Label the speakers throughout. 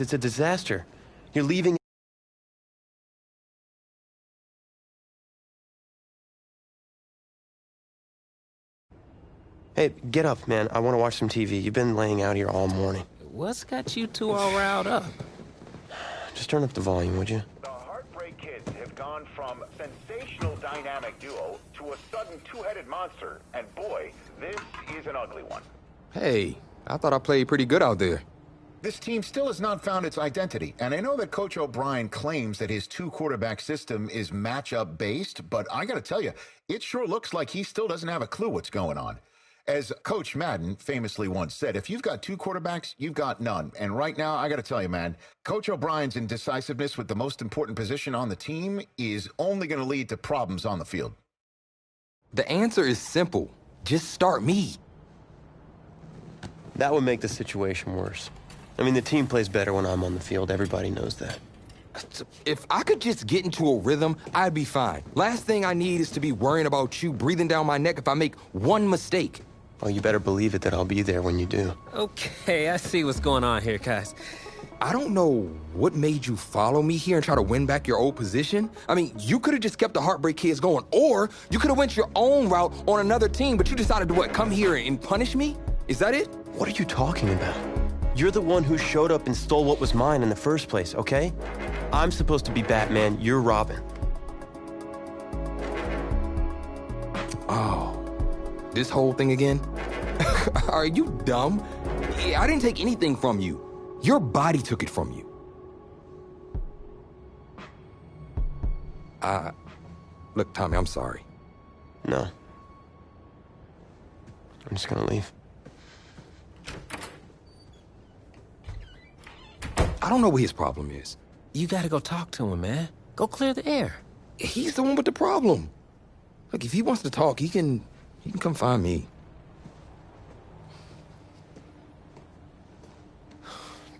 Speaker 1: It's a disaster. You're leaving. Hey, get up, man. I want to watch some TV. You've been laying out here all morning.
Speaker 2: What's got you two all riled up?
Speaker 1: Just turn up the volume, would you?
Speaker 3: The Heartbreak Kids have gone from sensational dynamic duo to a sudden two-headed monster. And boy, this is an ugly one.
Speaker 4: Hey, I thought I played pretty good out there.
Speaker 5: This team still has not found its identity, and I know that Coach O'Brien claims that his two-quarterback system is matchup-based, but I gotta tell you, it sure looks like he still doesn't have a clue what's going on. As Coach Madden famously once said, if you've got two quarterbacks, you've got none. And right now, I gotta tell you, man, Coach O'Brien's indecisiveness with the most important position on the team is only gonna lead to problems on the field.
Speaker 4: The answer is simple. Just start me.
Speaker 1: That would make the situation worse. I mean, the team plays better when I'm on the field. Everybody knows that.
Speaker 4: If I could just get into a rhythm, I'd be fine. Last thing I need is to be worrying about you breathing down my neck if I make one mistake.
Speaker 1: Well, you better believe it that I'll be there when you do.
Speaker 2: Okay, I see what's going on here, guys.
Speaker 4: I don't know what made you follow me here and try to win back your old position. I mean, you could have just kept the Heartbreak Kids going, or you could have went your own route on another team, but you decided to, what, come here and punish me? Is that it?
Speaker 1: What are you talking about? You're the one who showed up and stole what was mine in the first place, okay? I'm supposed to be Batman, you're Robin.
Speaker 4: Oh, this whole thing again? Are you dumb? I didn't take anything from you. Your body took it from you. Look, Tommy, I'm sorry.
Speaker 1: No. I'm just gonna leave.
Speaker 4: I don't know what his problem is.
Speaker 2: You gotta go talk to him, man. Go clear the air.
Speaker 4: He's the one with the problem. Look, if he wants to talk, he can come find me.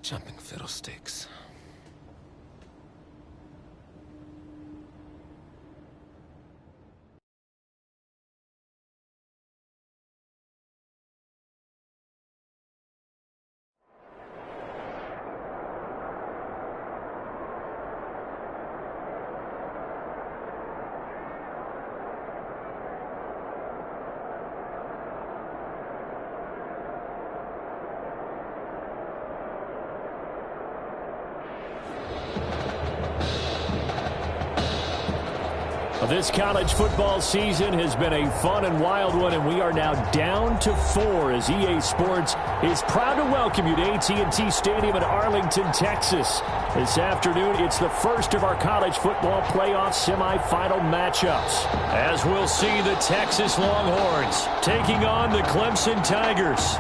Speaker 2: Jumping fiddlesticks.
Speaker 6: This college football season has been a fun and wild one, and we are now down to 4 as EA Sports is proud to welcome you to AT&T Stadium in Arlington, Texas. This afternoon, it's the first of our college football playoff semifinal matchups, as we'll see the Texas Longhorns taking on the Clemson Tigers.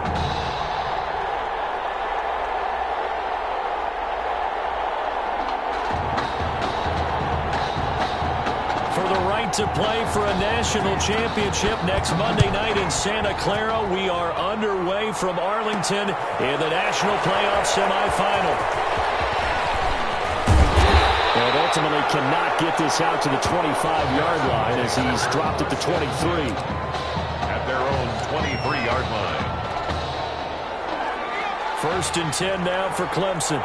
Speaker 6: To play for a national championship next Monday night in Santa Clara. We are underway from Arlington in the national playoff semifinal. And ultimately cannot get this out to the 25-yard line as he's dropped it to 23.
Speaker 3: At their own 23-yard line.
Speaker 6: 1st and 10 now for Clemson.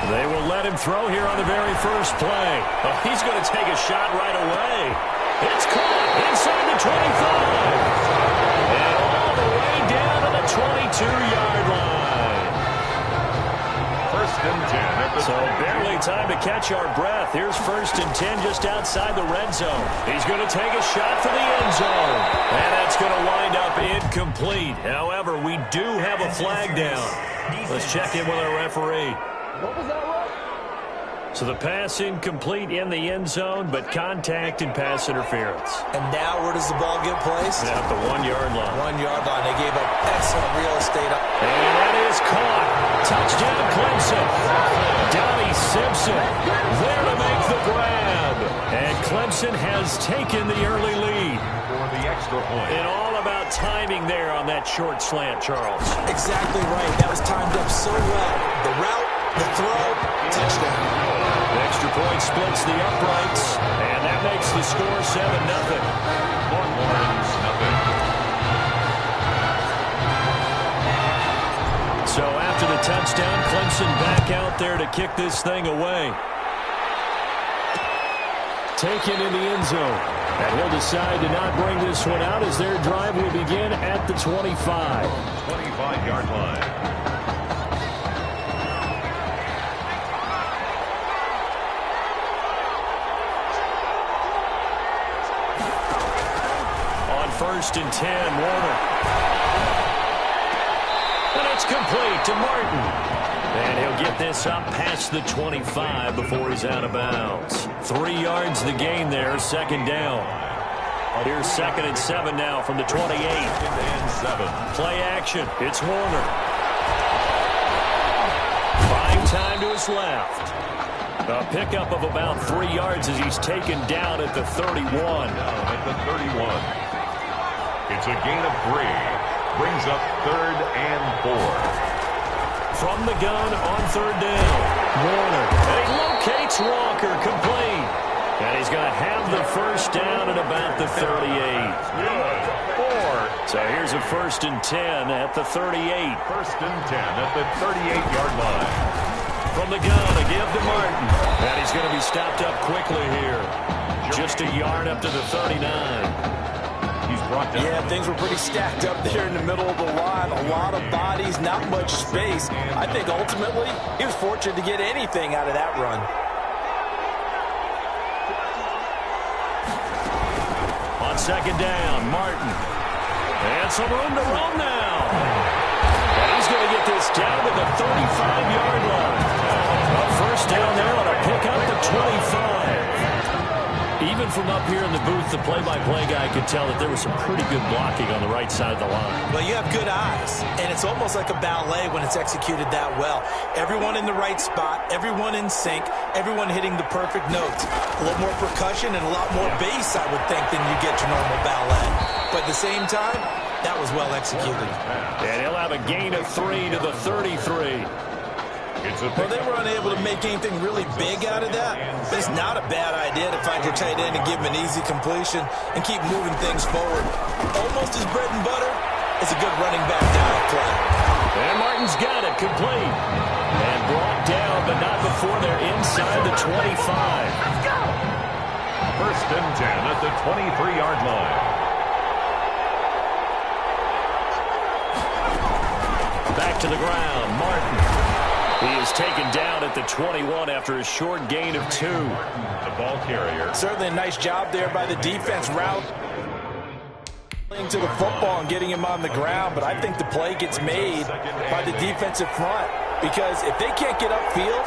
Speaker 6: They will let him throw here on the very first play. Oh, he's going to take a shot right away. It's caught inside the 25. And all the way down to the 22-yard line.
Speaker 3: 1st and 10.
Speaker 6: So barely time to catch our breath. Here's 1st and 10 just outside the red zone. He's going to take a shot for the end zone. And that's going to wind up incomplete. However, we do have a flag down. Let's check in with our referee.
Speaker 7: What was that, Rob?
Speaker 6: So the pass incomplete in the end zone, but contact and pass interference.
Speaker 8: And now where does the ball get placed?
Speaker 6: At the 1-yard line.
Speaker 8: 1-yard line. They gave up excellent real estate.
Speaker 6: And that is caught. Touchdown Clemson. Donnie Simpson there to make the grab. And Clemson has taken the early lead.
Speaker 3: For the extra point.
Speaker 6: And all about timing there on that short slant, Charles.
Speaker 8: Exactly right. That was timed up so well. The route, the throw, touchdown.
Speaker 6: The extra point splits the uprights, and that makes the score 7-0.
Speaker 3: Longhorns, nothing.
Speaker 6: after the touchdown. Clemson back out there to kick this thing away. Taken in the end zone. And he'll decide to not bring this one out as their drive will begin at the 25.
Speaker 3: 25-yard line.
Speaker 6: On 1st and 10, Warner. And it's complete to Martin. And he'll get this up past the 25 before he's out of bounds. 3 yards the gain there, 2nd down. Here's 2nd and 7 now from the 28.
Speaker 3: 2nd and 7.
Speaker 6: Play action. It's Warner. Buying time to his left. A pickup of about 3 yards as he's taken down at the 31.
Speaker 3: At the 31. It's a gain of 3. Brings up 3rd and 4.
Speaker 6: From the gun on 3rd down. Warner. And he locates Walker, complete. And he's going to have the 1st down at about the 38.
Speaker 3: Good. 4.
Speaker 6: So here's a 1st and 10 at the 38.
Speaker 3: 1st and 10 at the 38-yard line.
Speaker 6: From the gun, a give to Martin. And he's going to be stopped up quickly here. Just a yard up to the 39.
Speaker 3: He's brought down.
Speaker 8: Yeah, things were pretty stacked up there in the middle of the line. A lot of bodies, not much space. I think ultimately he was fortunate to get anything out of that run.
Speaker 6: On 2nd down, Martin. And some room to roam now. And he's going to get this down to the 35-yard line. A 1st down there on a pickup to 25. Even from up here in the booth, the play-by-play guy could tell that there was some pretty good blocking on the right side of the line.
Speaker 8: Well, you have good eyes, and it's almost like a ballet when it's executed that well. Everyone in the right spot, everyone in sync, everyone hitting the perfect notes. A little more percussion and a lot more bass, I would think, than you get your normal ballet. But at the same time, that was well executed.
Speaker 6: And he'll have a gain of 3 to the 33.
Speaker 8: Well, they were unable to make anything really big out of that. But it's not a bad idea to find your tight end and give him an easy completion and keep moving things forward. Almost his bread and butter is a good running back dive play.
Speaker 6: And Martin's got it, complete. And brought down, but not before they're inside the 25.
Speaker 3: 1st and 10 at the 23-yard line.
Speaker 6: Back to the ground, Martin. He is taken down at the 21 after a short gain of 2.
Speaker 3: The ball carrier.
Speaker 8: Certainly a nice job there by the defense route to the football and getting him on the ground, but I think the play gets made by the defensive front because if they can't get upfield,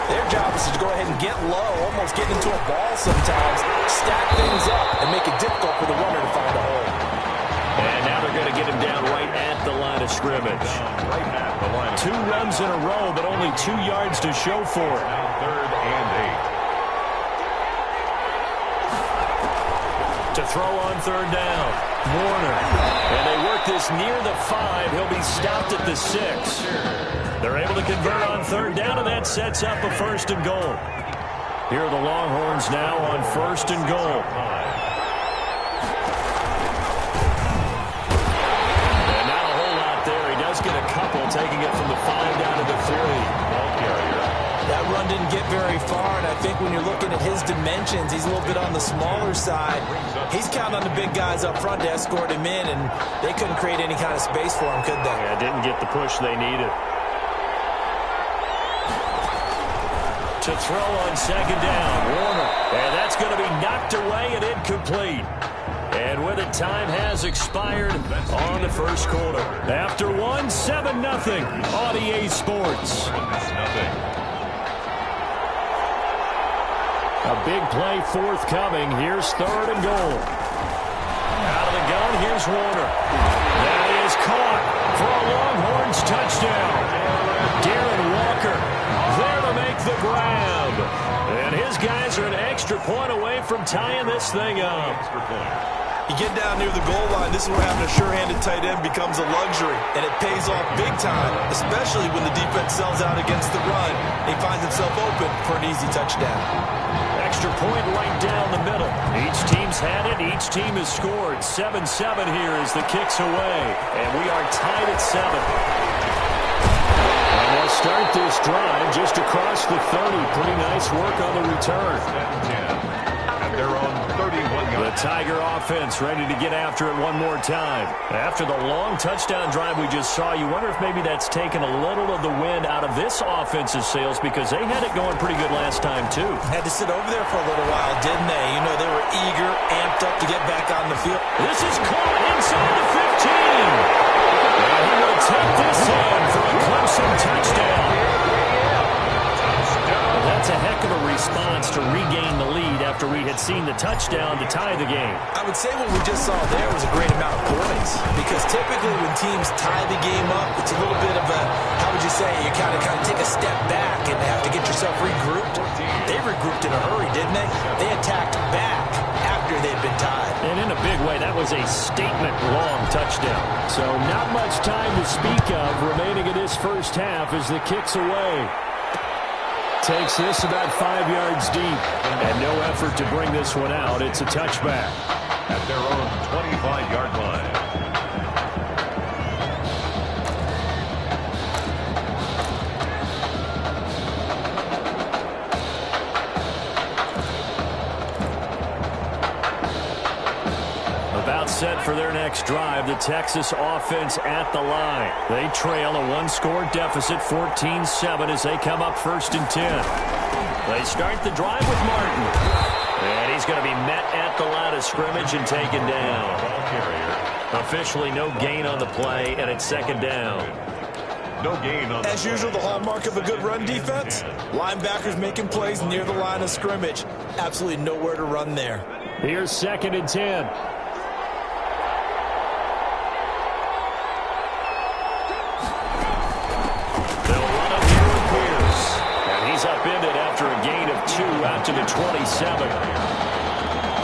Speaker 8: their job is to go ahead and get low, almost get into a ball sometimes, stack things up, and make it difficult for the runner to find a hole.
Speaker 6: And now they're going to get him down right at the line of scrimmage.
Speaker 3: Right at the line.
Speaker 6: 2 runs in a row, but only 2 yards to show for it.
Speaker 3: Now 3rd and 8.
Speaker 6: To throw on 3rd down, Warner. And they work this near the 5. He'll be stopped at the 6. They're able to convert on 3rd down, and that sets up a 1st and goal. Here are the Longhorns now on 1st and goal. Get a couple, taking it from the 5 down to the 3. Ball carrier.
Speaker 8: That run didn't get very far, and I think when you're looking at his dimensions, he's a little bit on the smaller side. He's counting on the big guys up front to escort him in, and they couldn't create any kind of space for him, could they?
Speaker 6: Yeah, didn't get the push they needed. To throw on 2nd down, Warner. And that's going to be knocked away and incomplete. And with it, time has expired on the 1st quarter. After 1, 7-0 on EA Sports. A big play forthcoming. Here's 3rd and goal. Out of the gun, here's Warner. That is caught for a Longhorns touchdown. Darren Walker there to make the grab. And his guys are an extra point away from tying this thing up.
Speaker 8: You get down near the goal line, this is where having a sure-handed tight end becomes a luxury, and it pays off big time, especially when the defense sells out against the run. He finds himself open for an easy touchdown.
Speaker 6: Extra point right down the middle. Each team's had it. Each team has scored. 7-7 here as the kick's away, and we are tied at 7. start this drive just across the 30. Pretty nice work on the return.
Speaker 7: And they're on 31
Speaker 6: The Tiger offense ready to get after it one more time. After the long touchdown drive we just saw, you wonder if maybe that's taken a little of the wind out of this offense's sails because they had it going pretty good last time, too.
Speaker 8: Had to sit over there for a little while, didn't they? You know, they were eager, amped up to get back on the field.
Speaker 6: This is caught inside the 15. And he will take this in for a Clemson touchdown. That's a heck of a response to regain the lead after we had seen the touchdown to tie the game.
Speaker 8: I would say what we just saw there was a great amount of points because typically when teams tie the game up, it's a little bit of a, how would you say, you kind of take a step back and have to get yourself regrouped. They regrouped in a hurry, didn't they? They attacked back after they'd been tied.
Speaker 6: And in a big way, that was a statement-long touchdown. So not much time to speak of remaining in this first half as the kick's away. Takes this about 5 yards deep. And no effort to bring this one out. It's a touchback.
Speaker 7: At their own 25-yard line.
Speaker 6: About set for their next drive, the Texas offense at the line. They trail a one-score deficit, 14-7, as they come up 1st and 10. They start the drive with Martin. And he's going to be met at the line of scrimmage and taken down. Officially no gain on the play, and it's 2nd down.
Speaker 7: No gain on
Speaker 8: As usual, the hallmark of a good run defense, linebackers making plays near the line of scrimmage. Absolutely nowhere to run there.
Speaker 6: Here's 2nd and 10. Upended after a gain of 2 out to the 27.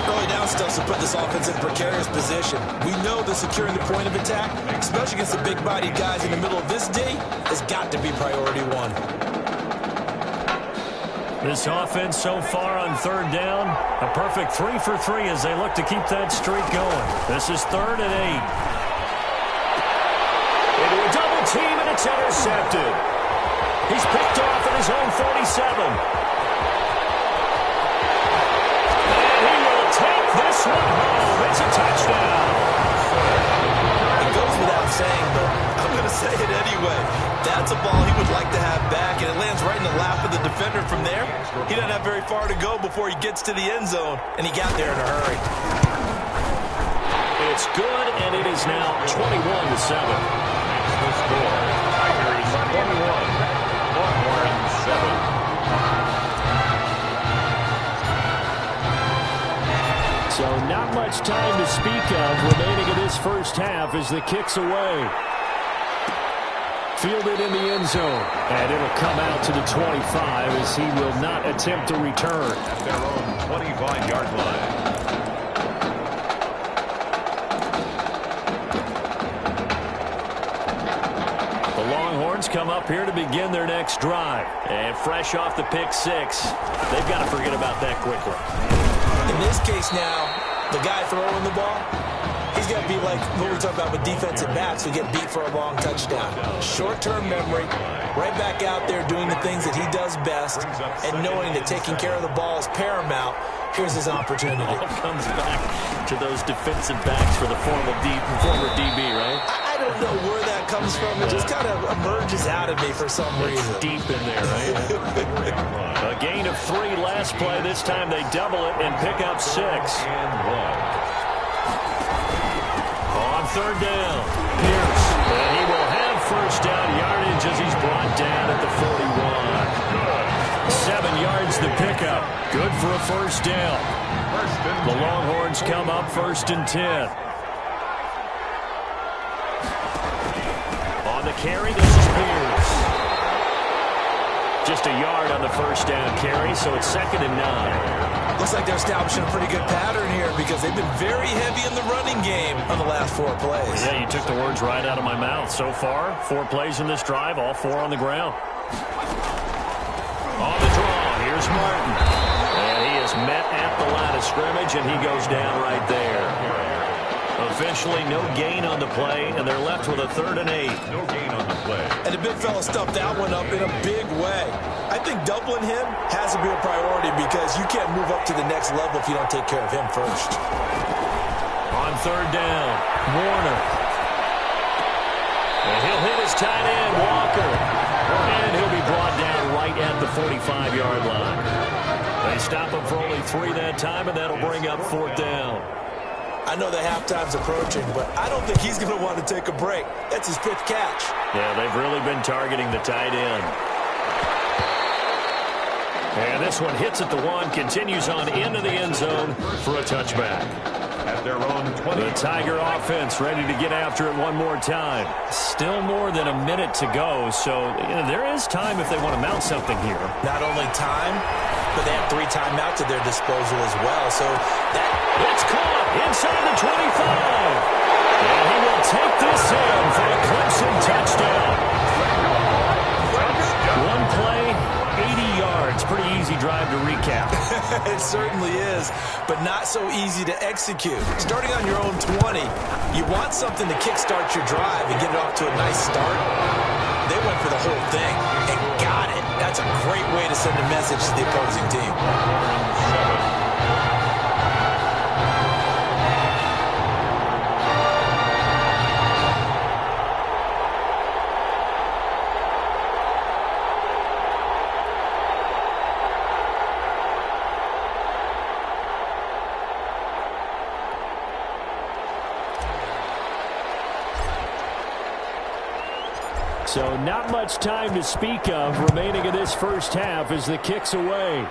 Speaker 8: Early down stuff to put this offense in a precarious position. We know that securing the point of attack, especially against the big-bodied guys in the middle of this day, has got to be priority one.
Speaker 6: This offense so far on 3rd down, a perfect 3 for 3 as they look to keep that streak going. This is 3rd and 8. Into a double team, and it's intercepted. He's picked off at his own 47. And he will take this one home. It's a touchdown.
Speaker 8: It goes without saying, but I'm going to say it anyway. That's a ball he would like to have back, and it lands right in the lap of the defender from there. He doesn't have very far to go before he gets to the end zone, and he got there in a hurry.
Speaker 6: It's good, and it is now 21-7.
Speaker 7: the score. Tigers 21. Longhorns 7.
Speaker 6: So not much time to speak of remaining in this first half as the kick's away. Fielded in the end zone. And it'll come out to the 25 as he will not attempt to return.
Speaker 7: At their own 25-yard line.
Speaker 6: The Longhorns come up here to begin their next drive. And fresh off the pick six, they've got to forget about that quickly.
Speaker 8: In this case now, the guy throwing the ball, he's got to be like what we're talking about with defensive backs who get beat for a long touchdown. Short-term memory, right back out there doing the things that he does best, and knowing that taking care of the ball is paramount. Here's his opportunity.
Speaker 6: All comes back to those defensive backs for the former DB, right?
Speaker 8: I don't know where that comes from. It just kind of emerges out of me for some reason.
Speaker 6: Deep in there, right? A gain of 3 last play. This time they double it and pick up 6. On third down, Pierce. And he will have first down yardage as he's brought down at the 41. 7 yards the pickup. Good for a first down. The Longhorns come up 1st and 10. On the carry, this is Pierce. Just a yard on the first down carry, so it's 2nd and 9.
Speaker 8: Looks like they're establishing a pretty good pattern here because they've been very heavy in the running game on the last 4 plays.
Speaker 6: Yeah, you took the words right out of my mouth. So far, 4 plays in this drive, all 4 on the ground. On the draw, here's Martin. And he is met at the line of scrimmage, and he goes down right there. Officially no gain on the play, and they're left with a 3rd and 8.
Speaker 7: No gain on the play.
Speaker 8: And the big fella stuffed that one up in a big way. I think doubling him has to be a priority because you can't move up to the next level if you don't take care of him first.
Speaker 6: On 3rd down, Warner. And he'll hit his tight end, Walker. And he'll be brought down right at the 45-yard line. They stop him for only 3 that time, and that'll bring up 4th down.
Speaker 8: I know the halftime's approaching, but I don't think he's going to want to take a break. That's his 5th catch.
Speaker 6: Yeah, they've really been targeting the tight end. And this one hits at the 1, continues on into the end zone for a touchback.
Speaker 7: At their own 20.
Speaker 6: The Tiger offense ready to get after it one more time. Still more than a minute to go, so there is time if they want to mount something here.
Speaker 8: Not only time, but they have 3 timeouts at their disposal as well. So
Speaker 6: it's caught inside the 25. And he will take this in for a Clemson touchdown. One play, 80 yards. Pretty easy drive to recap.
Speaker 8: It certainly is, but not so easy to execute. Starting on your own 20, you want something to kickstart your drive and get it off to a nice start. They went for the whole thing and got it. That's a great way to send a message to the opposing team.
Speaker 7: 7.
Speaker 6: So not much time to speak of remaining in this first half as the kick's away.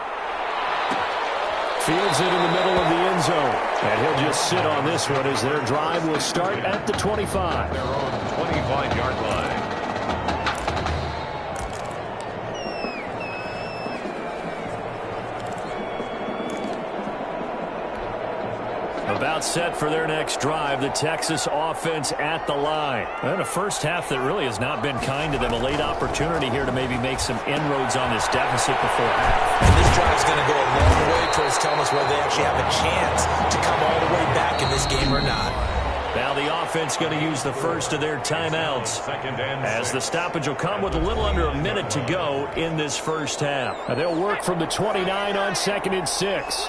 Speaker 6: Fields it in the middle of the end zone. And he'll just sit on this one as their drive will start at the 25.
Speaker 7: Their own 25-yard line.
Speaker 6: About set for their next drive, the Texas offense at the line. And a first half that really has not been kind to them. A late opportunity here to maybe make some inroads on this deficit before half.
Speaker 8: And this drive's going to go a long way towards telling us whether they actually have a chance to come all the way back in this game or not.
Speaker 6: Now the offense going to use the first of their timeouts as the stoppage will come with a little under a minute to go in this first half. Now they'll work from the 29 on 2nd and 6.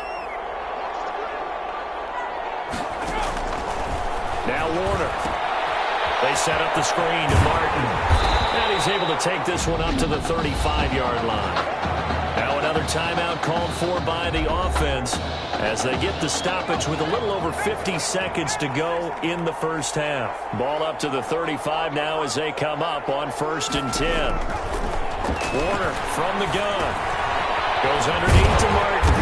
Speaker 6: Now Warner. They set up the screen to Martin. And he's able to take this one up to the 35-yard line. Now another timeout called for by the offense as they get the stoppage with a little over 50 seconds to go in the first half. Ball up to the 35 now as they come up on 1st and 10. Warner from the gun. Goes underneath to Martin.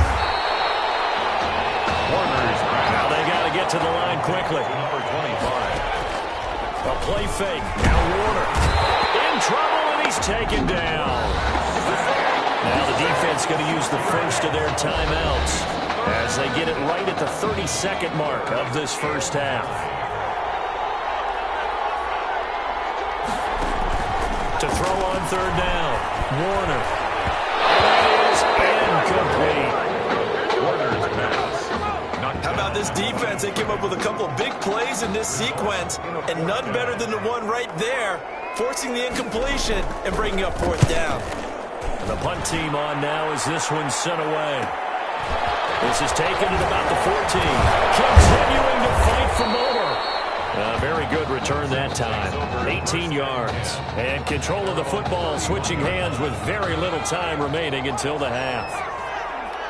Speaker 6: Now they got to get to the line quickly.
Speaker 7: Number 25.
Speaker 6: A play fake. Now Warner in trouble, and he's taken down. Now the defense going to use the first of their timeouts as they get it right at the 32nd mark of this first half. To throw on 3rd down, Warner. That is incomplete.
Speaker 7: Warner's pass.
Speaker 8: How about this defense? They came up with a couple of big plays in this sequence, and none better than the one right there, forcing the incompletion and bringing up 4th down.
Speaker 6: The punt team on now as this one's sent away. This is taken at about the 14. Continuing to fight for more. A very good return that time. 18 yards. And control of the football switching hands with very little time remaining until the half.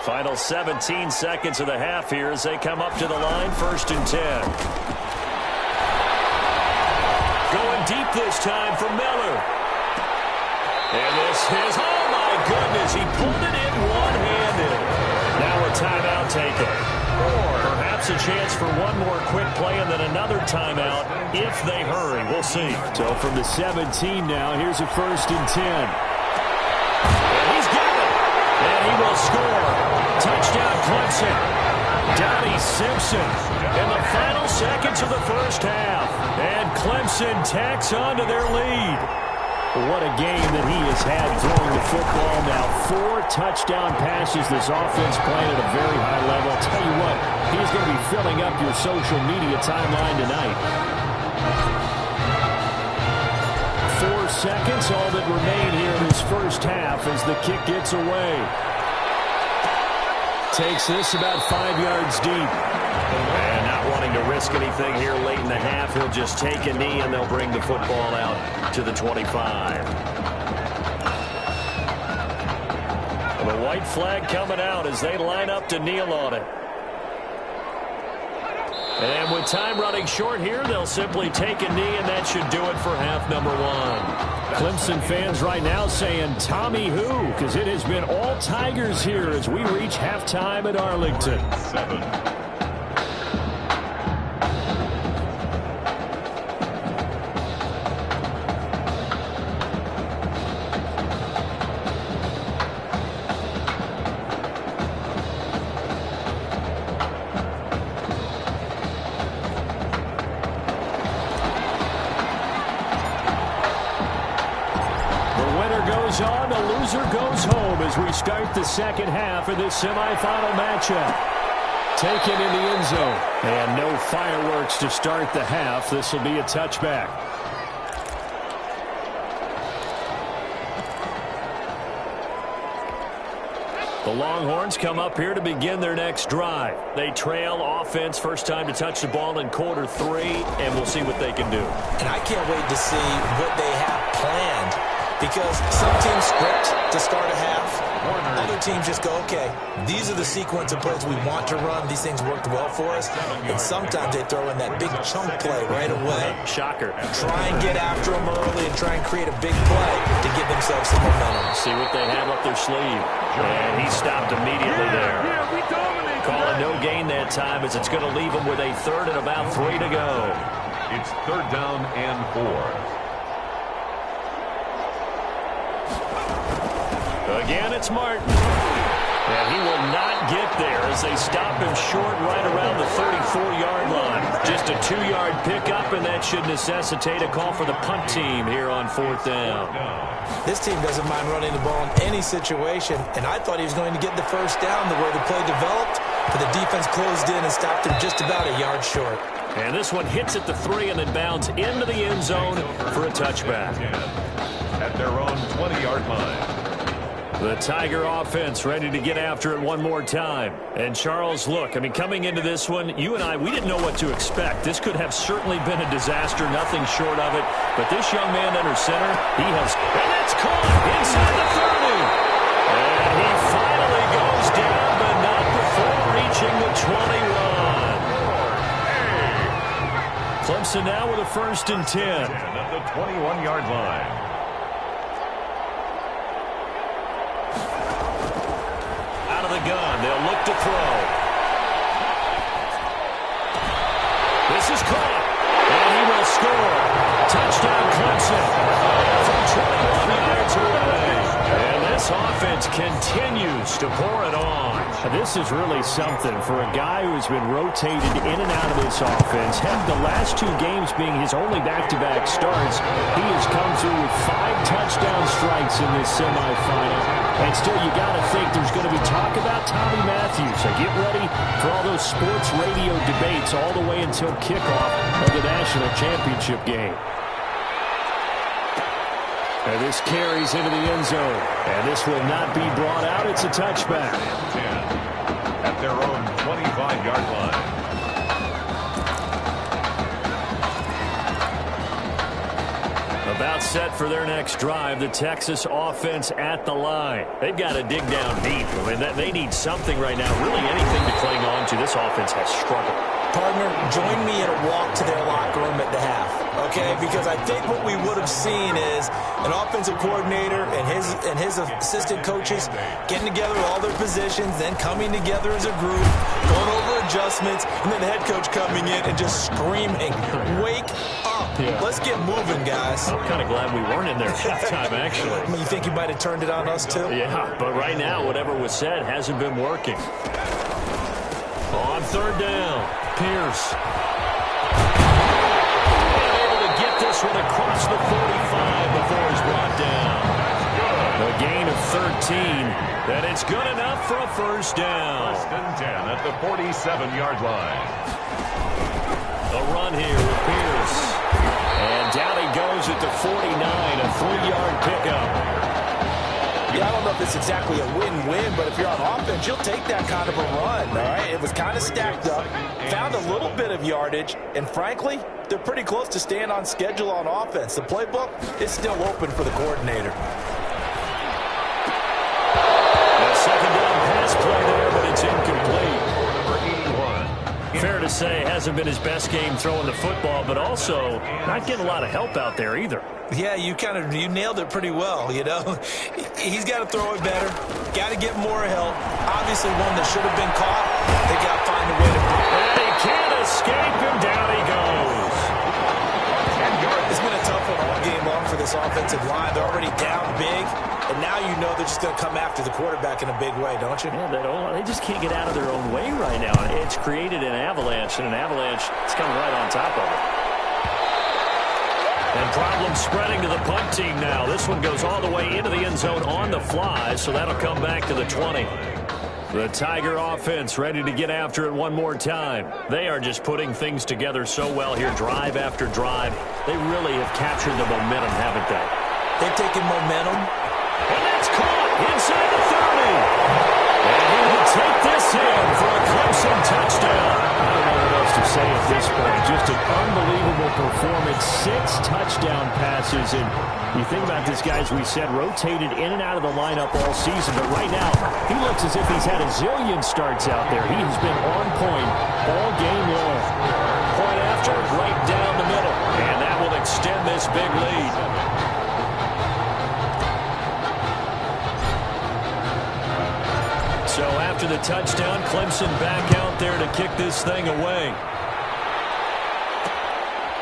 Speaker 6: Final 17 seconds of the half here as they come up to the line, 1st and 10. Going deep this time for Miller. And this is, oh my goodness, he pulled it in one-handed. Now a timeout taken. Or perhaps a chance for one more quick play and then another timeout if they hurry. We'll see. So from the 17 now, here's a 1st and 10. And he's got it. And he will score. Touchdown Clemson. Donnie Simpson in the final seconds of the first half. And Clemson tacks on to their lead. What a game that he has had throwing the football. Now 4 touchdown passes. This offense playing at a very high level. I'll tell you what, he's going to be filling up your social media timeline tonight. 4 seconds, all that remain here in this first half as the kick gets away. Takes this about 5 yards deep.
Speaker 9: And not wanting to risk anything here late in the half, he'll just take a knee and they'll bring the football out to the 25. And the white flag coming out as they line up to kneel on it. And with time running short here, they'll simply take a knee, and that should do it for half number 1.
Speaker 6: Clemson fans right now saying, Tommy who? Because it has been all Tigers here as we reach halftime at Arlington.
Speaker 7: 7.
Speaker 6: On, the loser goes home as we start the second half of this semifinal matchup. Taken in the end zone. And no fireworks to start the half. This will be a touchback. The Longhorns come up here to begin their next drive. They trail offense, first time to touch the ball in quarter 3, and we'll see what they can do.
Speaker 8: And I can't wait to see what they have planned. Because some teams script to start a half. Other teams just go, okay, these are the sequence of plays we want to run. These things worked well for us. And sometimes they throw in that big chunk play right away.
Speaker 9: Shocker.
Speaker 8: Try and get after them early and try and create a big play to give themselves some momentum.
Speaker 9: See what they have up their sleeve. And he stopped immediately there. Calling no gain that time as it's going to leave him with a 3rd and about 3 to go.
Speaker 7: It's 3rd down and 4.
Speaker 9: Again, it's Martin. And he will not get there as they stop him short right around the 34-yard line. Just a 2-yard pickup, and that should necessitate a call for the punt team here on 4th down.
Speaker 8: This team doesn't mind running the ball in any situation, and I thought he was going to get the first down the way the play developed, but the defense closed in and stopped him just about a yard short.
Speaker 9: And this one hits at the 3 and then bounds into the end zone for a touchback.
Speaker 7: At their own 20-yard line.
Speaker 6: The Tiger offense ready to get after it one more time. And Charles, look, I mean, coming into this one, you and I, we didn't know what to expect. This could have certainly been a disaster, nothing short of it. But this young man under center, he has, and that's caught inside the 30. And he finally goes down, but not before reaching the 21. Clemson now with a 1st and 10.
Speaker 7: At the 21-yard line.
Speaker 6: Gun. They'll look to throw. This is caught. And he will score. Touchdown Clemson. From 21 yards away. And this offense continues to pour it on. This is really something for a guy who has been rotated in and out of this offense. Heck, the last 2 games being his only back-to-back starts, he has come through with 5 touchdown strikes in this semifinal. And still, you got to think there's going to be talk about Tommy Matthews. So get ready for all those sports radio debates all the way until kickoff of the national championship game. And this carries into the end zone. And this will not be brought out. It's a touchback.
Speaker 7: 10 at their own 25-yard line.
Speaker 6: About set for their next drive, the Texas offense at the line. They've got to dig down deep. I mean, they need something right now, really anything to cling on to. This offense has struggled.
Speaker 8: Partner, join me in a walk to their locker room at the half, okay? Because I think what we would have seen is an offensive coordinator and his assistant coaches getting together all their positions, then coming together as a group, going over adjustments, and then the head coach coming in and just screaming, "Wake up. Yeah. Let's get moving, guys."
Speaker 6: I'm kind of glad we weren't in there at halftime, actually.
Speaker 8: I mean, you think you might have turned it on us, too?
Speaker 6: Yeah, but right now, whatever was said hasn't been working. On 3rd down, Pierce. And able to get this one across the 45 before he's brought
Speaker 9: 13, and it's good enough for a first down.
Speaker 7: First and 10 at the 47-yard line.
Speaker 9: A run here with Pierce. And down he goes at the 49, a 3-yard pickup.
Speaker 8: Yeah, I don't know if it's exactly a win-win, but if you're on offense, you'll take that kind of a run, all right? It was kind of stacked up, found a little bit of yardage, and frankly, they're pretty close to staying on schedule on offense. The playbook is still open for the coordinator.
Speaker 9: A second down pass play there, but it's incomplete. Fair to say, hasn't been his best game throwing the football, but also not getting a lot of help out there either.
Speaker 8: Yeah, you nailed it pretty well, you know. He's got to throw it better, got to get more help. Obviously one that should have been caught. They got to find a way to...
Speaker 9: And he can't escape, and down he goes.
Speaker 8: It's been a tough one all game long for this offensive line. They're already down big, and now you know they're just going to come after the quarterback in a big way, don't you?
Speaker 9: Yeah, they just can't get out of their own way right now. It's created an avalanche, and an avalanche is coming right on top of it. And problems spreading to the punt team now. This one goes all the way into the end zone on the fly, so that'll come back to the 20. The Tiger offense ready to get after it one more time. They are just putting things together so well here, drive after drive. They really have captured the momentum, haven't they?
Speaker 8: They've taken momentum.
Speaker 9: And that's caught inside the 30. And he will take this in for a Clemson touchdown. I don't know what else to say at this point. Just an unbelievable performance. 6 touchdown passes. And you think about this guy, as we said, rotated in and out of the lineup all season. But right now, he looks as if he's had a zillion starts out there. He has been on point all game long. Point after, right down the middle. And that will extend this big lead. So after the touchdown, Clemson back out there to kick this thing away.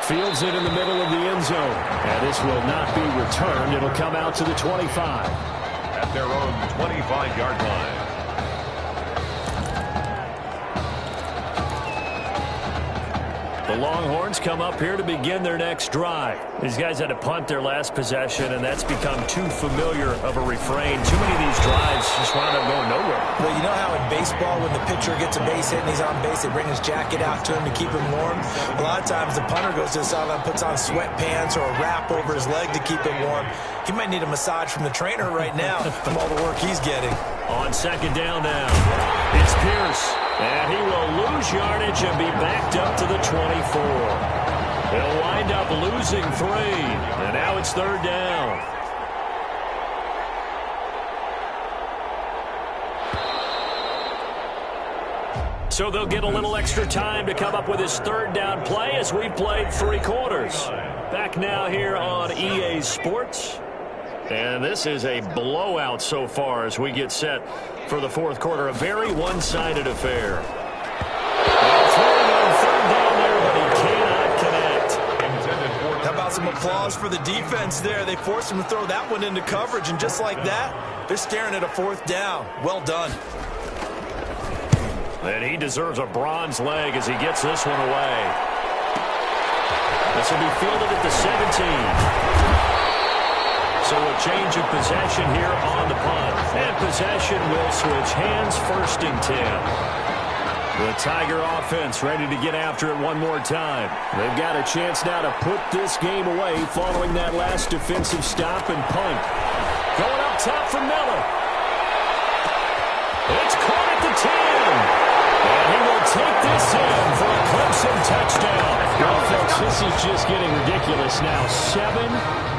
Speaker 9: Fields it in the middle of the end zone. And this will not be returned. It'll come out to the 25.
Speaker 7: At their own 25-yard line.
Speaker 9: The Longhorns come up here to begin their next drive. These guys had to punt their last possession, and that's become too familiar of a refrain. Too many of these drives just wound up going nowhere.
Speaker 8: Well, you know how in baseball, when the pitcher gets a base hit and he's on base, they bring his jacket out to him to keep him warm? A lot of times the punter goes to the sideline, puts on sweatpants or a wrap over his leg to keep it warm. He might need a massage from the trainer right now from all the work he's getting.
Speaker 9: On second down now, it's Pierce. And he will lose yardage and be backed up to the 24. He'll wind up losing 3. And now it's third down. So they'll get a little extra time to come up with his third down play as we played 3 quarters. Back now here on EA Sports. And this is a blowout so far as we get set for the fourth quarter. A very one-sided affair. Throwing on third down there, but he cannot connect.
Speaker 8: How about some applause for the defense there? They forced him to throw that one into coverage, and just like that, they're staring at a fourth down. Well done.
Speaker 9: And he deserves a bronze leg as he gets this one away. This will be fielded at the 17. So a change of possession here on the punt. And possession will switch hands, 1st and 10. The Tiger offense ready to get after it one more time. They've got a chance now to put this game away following that last defensive stop and punt. Going up top for Miller. It's caught at the 10. And he will take this in for a Clemson touchdown. Well, folks, this is just getting ridiculous now. 7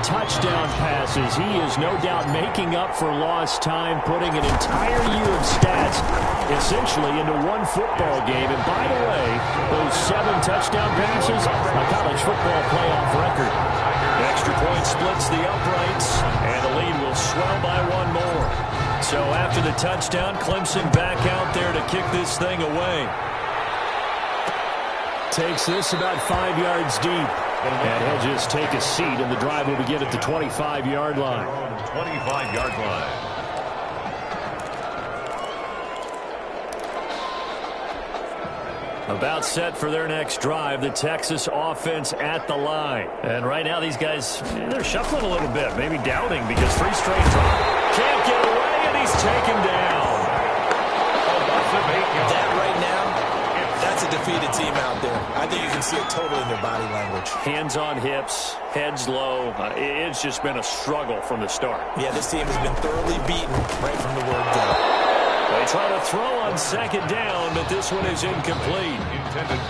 Speaker 9: touchdown passes. He is no doubt making up for lost time, putting an entire year of stats essentially into one football game. And by the way, those 7 touchdown passes, a college football playoff record. Extra point splits the uprights, and the lead will swell by 1 more. So after the touchdown, Clemson back out there to kick this thing away. Takes this about 5 yards deep. And he'll just take a seat, and the drive will begin at the 25-yard line.
Speaker 7: 25-yard line.
Speaker 9: About set for their next drive, the Texas offense at the line. And right now these guys, they're shuffling a little bit, maybe doubting because 3 straight drives. Can't get away
Speaker 6: taken down.
Speaker 8: That right now, that's a defeated team out there. I think you can see it totally in their body language.
Speaker 9: Hands on hips, heads low. It's just been a struggle from the start.
Speaker 8: Yeah, this team has been thoroughly beaten right from the word go.
Speaker 9: They try to throw on second down, but this one is incomplete.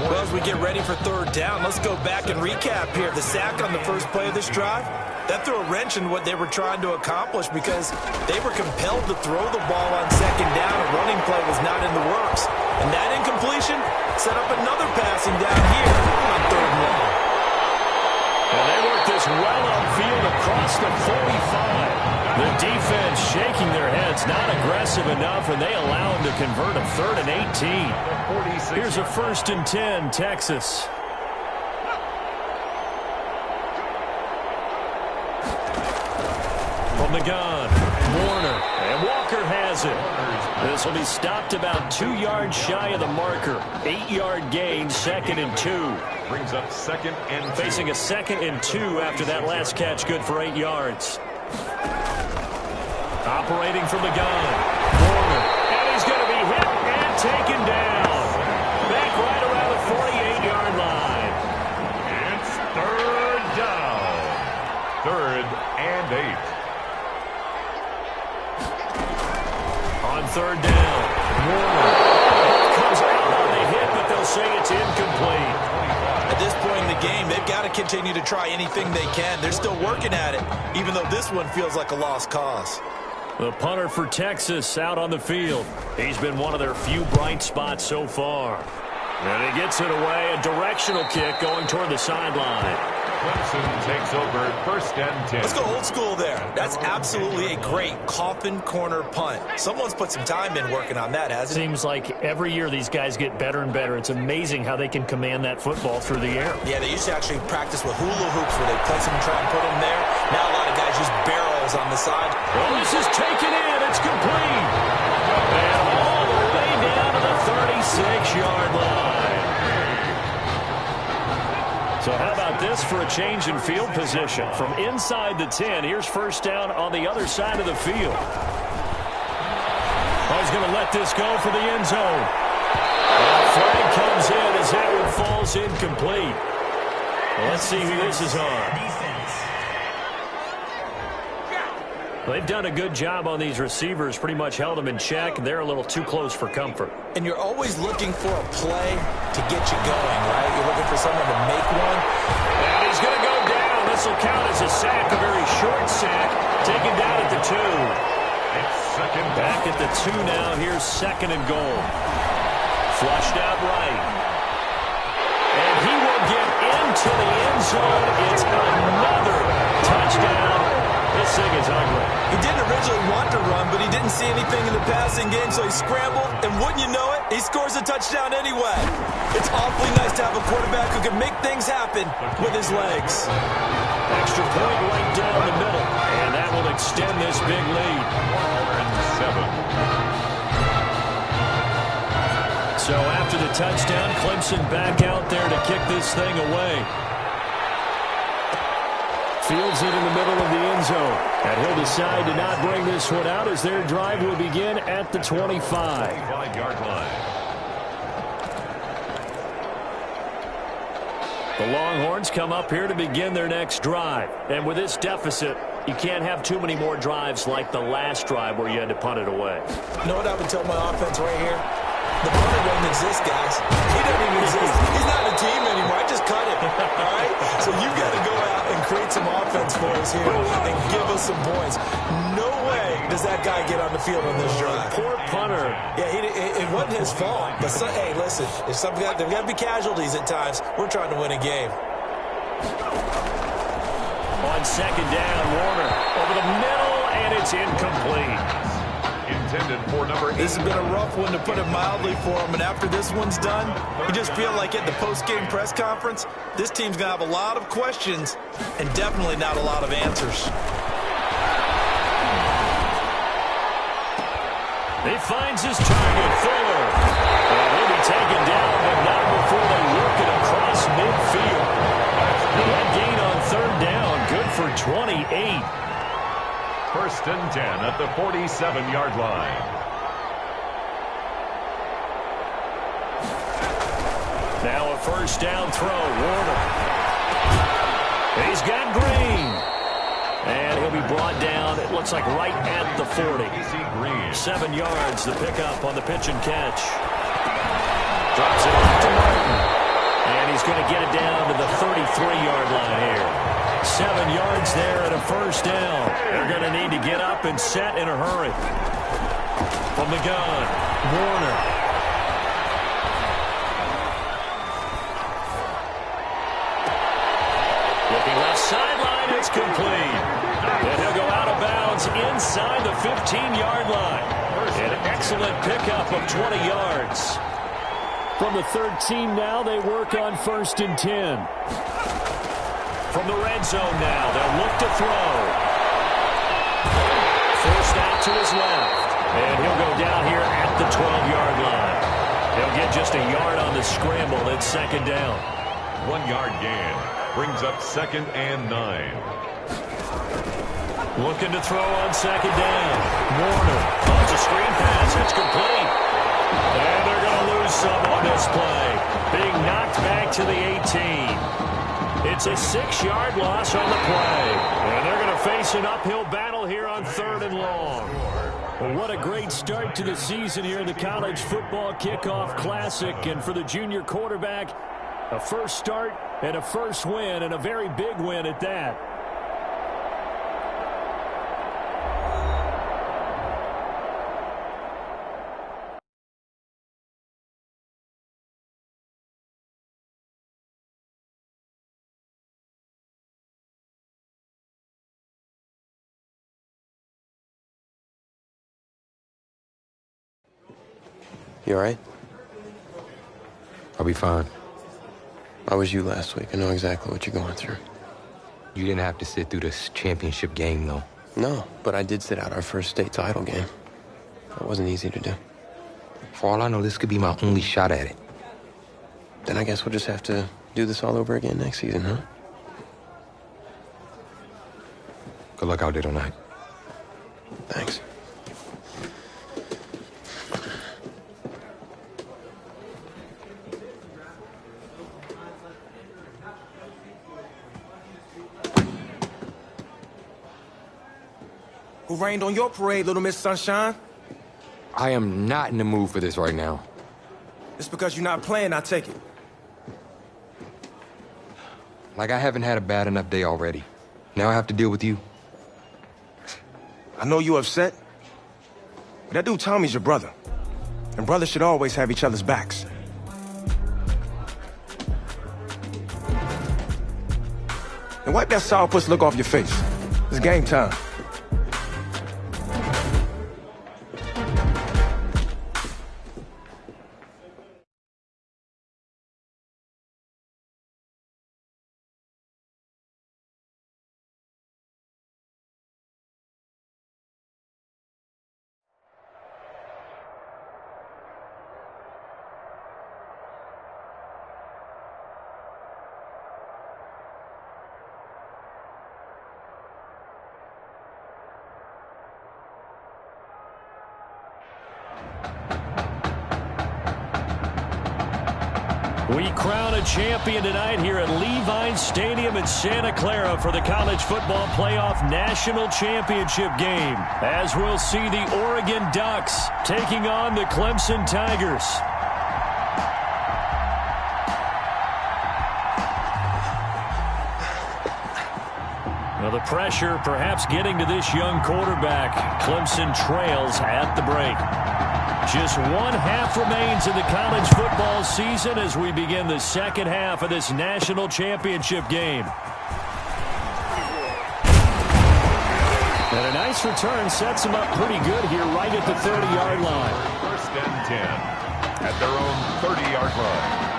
Speaker 8: Well, as we get ready for third down, let's go back and recap here. The sack on the first play of this drive, that threw a wrench in what they were trying to accomplish because they were compelled to throw the ball on second down. A running play was not in the works. And that incompletion set up another passing down here on third and long.
Speaker 9: And they work this well upfield across the 45. The defense shaking their heads, not aggressive enough, and they allow them to convert a 3rd and 18. Here's a 1st and 10, Texas. From the gun, Warner, and Walker has it. This will be stopped about 2 yards shy of the marker. 8-yard gain, 2nd and 2.
Speaker 7: Brings up 2nd and 2.
Speaker 9: Facing a 2nd and 2 after that last catch, good for 8 yards. Operating from the gun, Warner, and he's going to be hit and taken down. Back right around the 48-yard line.
Speaker 7: It's 3rd down. 3rd and 8.
Speaker 9: On 3rd down, Warner comes out on the hit, but they'll say it's incomplete.
Speaker 8: At this point in the game, they've got to continue to try anything they can. They're still working at it, even though this one feels like a lost cause.
Speaker 9: The punter for Texas out on the field. He's been one of their few bright spots so far. And he gets it away, a directional kick going toward the sideline.
Speaker 7: Clemson takes over 1st and 10.
Speaker 8: Let's go old school there. That's absolutely a great coffin corner punt. Someone's put some time in working on that, hasn't it?
Speaker 6: Seems like every year these guys get better and better. It's amazing how they can command that football through the air.
Speaker 8: Yeah, they used to actually practice with hula hoops where they place them and try and put them there. Now a lot of guys use barrels on the side.
Speaker 9: Well, this is taken in. It's complete. And all the way down to the 36-yard line. So how about this for a change in field position? From inside the 10, here's 1st down on the other side of the field. Oh, he's going to let this go for the end zone. And a flag comes in as that one falls incomplete. Well, let's see who this is on. They've done a good job on these receivers, pretty much held them in check. They're a little too close for comfort.
Speaker 8: And you're always looking for a play to get you going, right? You're looking for someone to make one.
Speaker 9: And he's going to go down. This will count as a sack, a very short sack. Taken down at the 2.
Speaker 7: It's 2nd.
Speaker 9: Back at the 2 now. Here's 2nd and goal. Flushed out right. And he will get into the end zone. It's another touchdown. This thing is ugly.
Speaker 8: He didn't originally want to run, but he didn't see anything in the passing game, so he scrambled, and wouldn't you know it, he scores a touchdown anyway. It's awfully nice to have a quarterback who can make things happen with his legs.
Speaker 9: Extra point right down the middle, and that will extend this big lead.
Speaker 7: 7.
Speaker 9: So after the touchdown, Clemson back out there to kick this thing away. Fields it in the middle of the end zone. And he'll decide to not bring this one out as their drive will begin at the 25.
Speaker 7: 25-yard line.
Speaker 9: The Longhorns come up here to begin their next drive. And with this deficit, you can't have too many more drives like the last drive where you had to punt it away.
Speaker 8: You know what I would tell my offense right here? The punter doesn't exist, guys. He doesn't even exist. He's not a team anymore. I just cut him, all right? So you've got to go out and create some offense for us here and give us some points. No way does that guy get on the field on this drive.
Speaker 9: Poor punter.
Speaker 8: Yeah, it wasn't his fault. But, hey, listen, there's got to be casualties at times. We're trying to win a game.
Speaker 9: On 2nd down, Warner over the middle, and it's incomplete.
Speaker 7: Intended for number 8.
Speaker 8: This has been a rough one, to put it mildly, for him. And after this one's done, you just feel like at the post-game press conference, this team's going to have a lot of questions and definitely not a lot of answers.
Speaker 9: He finds his target, Fuller. And he'll be taken down, but not before they work it across midfield. And that gain on 3rd down, good for 28.
Speaker 7: First and 10 at the 47-yard line.
Speaker 9: Now a first down throw. Warner. He's got Green. And he'll be brought down, it looks like right at the 40. 7 yards, the pickup on the pitch and catch. Drops it off to Martin. And he's going to get it down to the 33-yard line here. 7 yards there and a first down. They're going to need to get up and set in a hurry. From the gun, Warner. Looking left sideline, it's complete. And he'll go out of bounds inside the 15-yard line. An excellent pickup of 20 yards.
Speaker 6: From the 13 now, they work on first and 10.
Speaker 9: From the red zone now, they'll look to throw. Forced out to his left. And he'll go down here at the 12-yard line. He'll get just a yard on the scramble. It's second down.
Speaker 7: 1 yard gain. Brings up second and 9.
Speaker 9: Looking to throw on second down. Warner. Oh, it's a screen pass. It's complete. And they're going to lose some on this play. Being knocked back to the 18. It's a 6-yard loss on the play. And they're going to face an uphill battle here on third and long.
Speaker 6: Well, what a great start to the season here in the College Football Kickoff Classic. And for the junior quarterback, a first start and a first win, and a very big win at that.
Speaker 1: You all right?
Speaker 4: I'll be fine.
Speaker 1: I was you last week. I know exactly what you're going through.
Speaker 4: You didn't have to sit through this championship game, though.
Speaker 1: No, but I did sit out our first state title game. That wasn't easy to do.
Speaker 4: For all I know, this could be my only shot at it.
Speaker 1: Then I guess we'll just have to do this all over again next season, huh?
Speaker 4: Good luck out there tonight.
Speaker 1: Thanks.
Speaker 10: Who rained on your parade, Little Miss Sunshine?
Speaker 4: I am not in the mood for this right now.
Speaker 10: It's because you're not playing, I take it.
Speaker 4: Like I haven't had a bad enough day already. Now I have to deal with you.
Speaker 10: I know you upset, but that dude Tommy's your brother. And brothers should always have each other's backs. And wipe that sourpuss look off your face. It's game time.
Speaker 6: We crown a champion tonight here at Levine Stadium in Santa Clara for the College Football Playoff National Championship game, as we'll see the Oregon Ducks taking on the Clemson Tigers. Now the pressure perhaps getting to this young quarterback. Clemson trails at the break. Just one half remains in the college football season as we begin the second half of this national championship game. And a nice return sets them up pretty good here right at the 30-yard line.
Speaker 7: First and 10 at their own 30-yard line.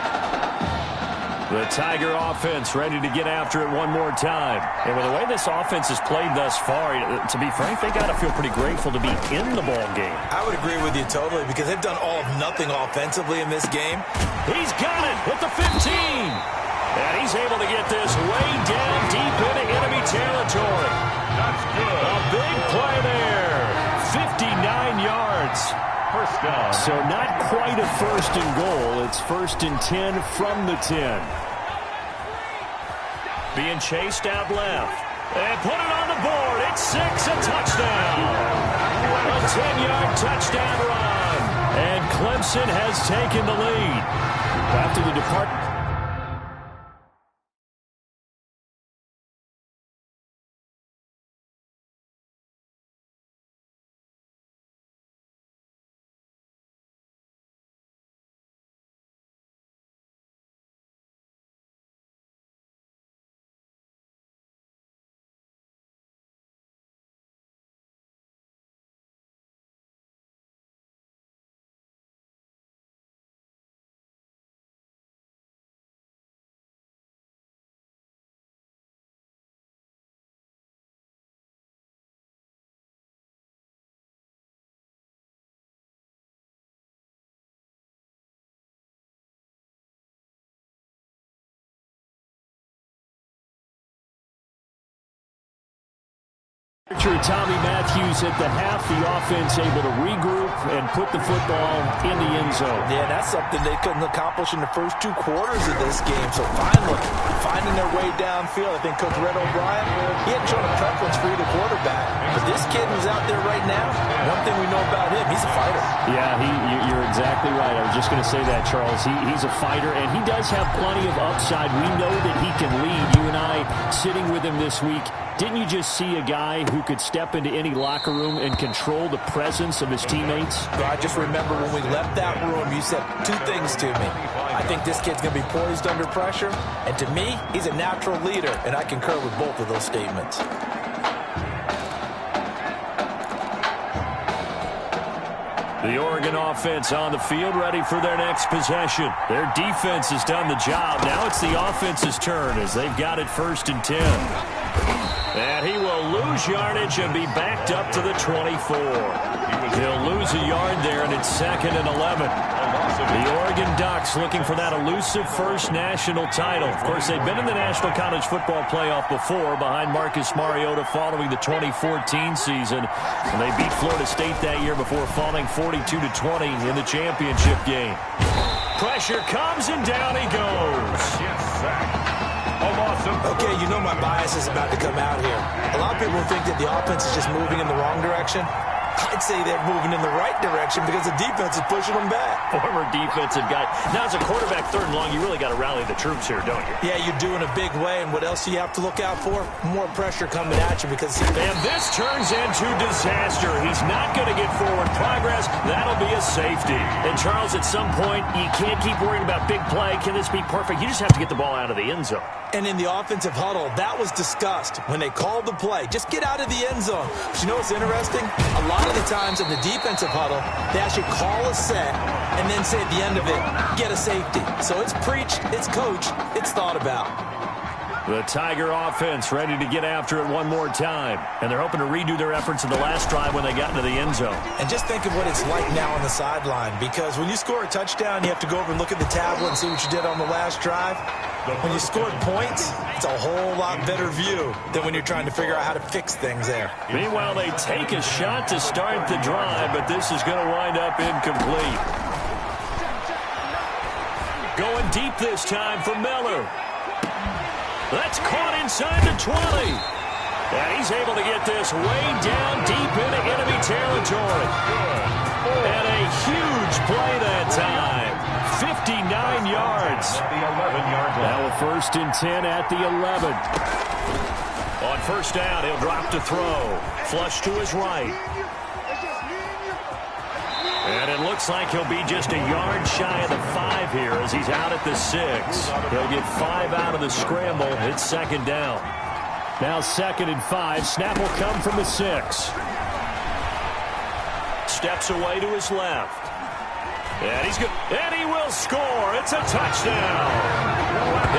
Speaker 6: The Tiger offense ready to get after it one more time.
Speaker 9: And with the way this offense has played thus far, to be frank, they got to feel pretty grateful to be in the ball game.
Speaker 8: I would agree with you totally because they've done all of nothing offensively in this game.
Speaker 6: He's got it at the 15. And he's able to get this way down deep into enemy territory.
Speaker 7: That's good.
Speaker 6: A big play yards.
Speaker 7: First down.
Speaker 6: So not quite a first and goal. It's 1st and 10 from the 10.
Speaker 9: Being chased out left. And put it on the board. It's 6, a touchdown. A 10-yard touchdown run. And Clemson has taken the lead.
Speaker 6: After the departure. Tommy Matthews at the half, the offense able to regroup and put the football in the end zone.
Speaker 8: Yeah, that's something they couldn't accomplish in the first 2 quarters of this game. So finally, finding their way downfield. I think Coach Red O'Brien, he hadn't shown a preference for either quarterback. But this kid who's out there right now, one thing we know about him, he's a fighter.
Speaker 6: Yeah, you're exactly right. I was just going to say that, Charles. He's a fighter, and he does have plenty of upside. We know that he can lead. You and I sitting with him this week. Didn't you just see a guy who could step into any locker room and control the presence of his teammates?
Speaker 8: I just remember when we left that room, you said 2 things to me. I think this kid's going to be poised under pressure, and to me, he's a natural leader, and I concur with both of those statements.
Speaker 9: The Oregon offense on the field, ready for their next possession. Their defense has done the job. Now it's the offense's turn as they've got it 1st and 10. And he will lose yardage and be backed up to the 24. He'll lose a yard there, and it's 2nd and 11. The Oregon Ducks looking for that elusive first national title. Of course, they've been in the National College Football Playoff before behind Marcus Mariota following the 2014 season. And they beat Florida State that year before falling 42-20 in the championship game. Pressure comes, and down he goes.
Speaker 7: Yes, sir.
Speaker 8: Okay, you know my bias is about to come out here. A lot of people think that the offense is just moving in the wrong direction. I'd say they're moving in the right direction because the defense is pushing them back.
Speaker 9: Former defensive guy. Now, as a quarterback 3rd and long, you really got to rally the troops here, don't you?
Speaker 8: Yeah, you do in a big way. And what else do you have to look out for? More pressure coming at you because...
Speaker 9: And this turns into disaster. He's not going to get forward progress. That'll be a safety. And, Charles, at some point, you can't keep worrying about big play. Can this be perfect? You just have to get the ball out of the end zone.
Speaker 8: And in the offensive huddle, that was discussed when they called the play. Just get out of the end zone. But you know what's interesting? A lot of the times in the defensive huddle, they actually call a set and then say at the end of it, get a safety. So it's preached, it's coached, it's thought about.
Speaker 9: The Tiger offense ready to get after it one more time. And they're hoping to redo their efforts in the last drive when they got into the end zone.
Speaker 8: And just think of what it's like now on the sideline. Because when you score a touchdown, you have to go over and look at the tablet and see what you did on the last drive. When you scored points, it's a whole lot better view than when you're trying to figure out how to fix things there.
Speaker 9: Meanwhile, they take a shot to start the drive, but this is going to wind up incomplete. Going deep this time for Miller. That's caught inside the 20. And he's able to get this way down deep into enemy territory. And a huge play that time. 59 yards. Now a 1st and 10 at the 11. On 1st down, he'll drop to throw. Flush to his right. And it looks like he'll be just a yard shy of the 5 here as he's out at the 6. He'll get 5 out of the scramble. It's 2nd down.
Speaker 6: Now 2nd and 5. Snap will come from the 6.
Speaker 9: Steps away to his left. And he's good. And he will score. It's a touchdown.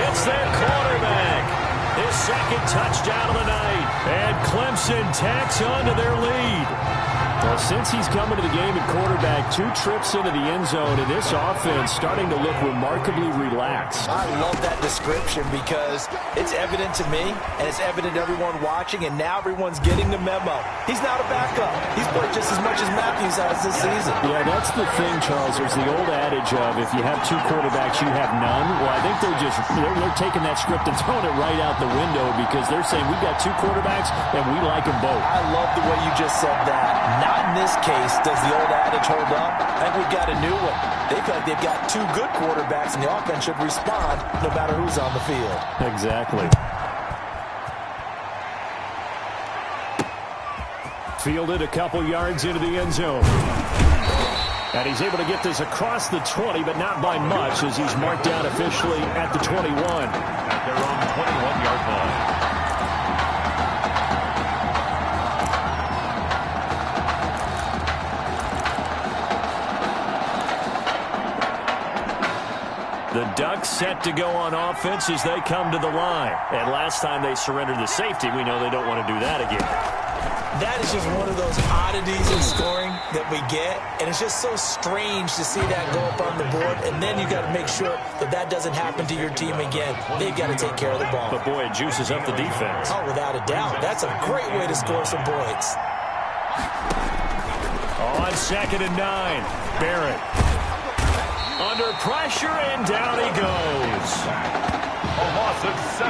Speaker 9: It's their quarterback. His 2nd touchdown of the night. And Clemson tacks on to their lead.
Speaker 6: Well, since he's come into the game at quarterback, 2 trips into the end zone, and this offense starting to look remarkably relaxed.
Speaker 8: I love that description because it's evident to me, and it's evident to everyone watching, and now everyone's getting the memo. He's not a backup. He's played just as much as Matthews has this season.
Speaker 6: Yeah, that's the thing, Charles. There's the old adage of if you have 2 quarterbacks, you have none. Well, I think they're taking that script and throwing it right out the window because they're saying we've got 2 quarterbacks, and we like them both.
Speaker 8: I love the way you just said that. Not in this case does the old adage hold up. I think we've got a new one. They feel like they've got 2 good quarterbacks, and the offense should respond no matter who's on the field.
Speaker 6: Exactly. Fielded a couple yards into the end zone. And he's able to get this across the 20, but not by much as he's marked down officially at the 21.
Speaker 7: At their own 21-yard line.
Speaker 6: The Ducks set to go on offense as they come to the line. And last time they surrendered the safety, we know they don't want to do that again.
Speaker 8: That is just one of those oddities in scoring that we get, and it's just so strange to see that go up on the board, and then you got to make sure that that doesn't happen to your team again. They've got to take care of the ball.
Speaker 6: But, boy, it juices up the defense.
Speaker 8: Oh, without a doubt. That's a great way to score some points.
Speaker 6: On 2nd and 9, Barrett. Under pressure, and down he goes.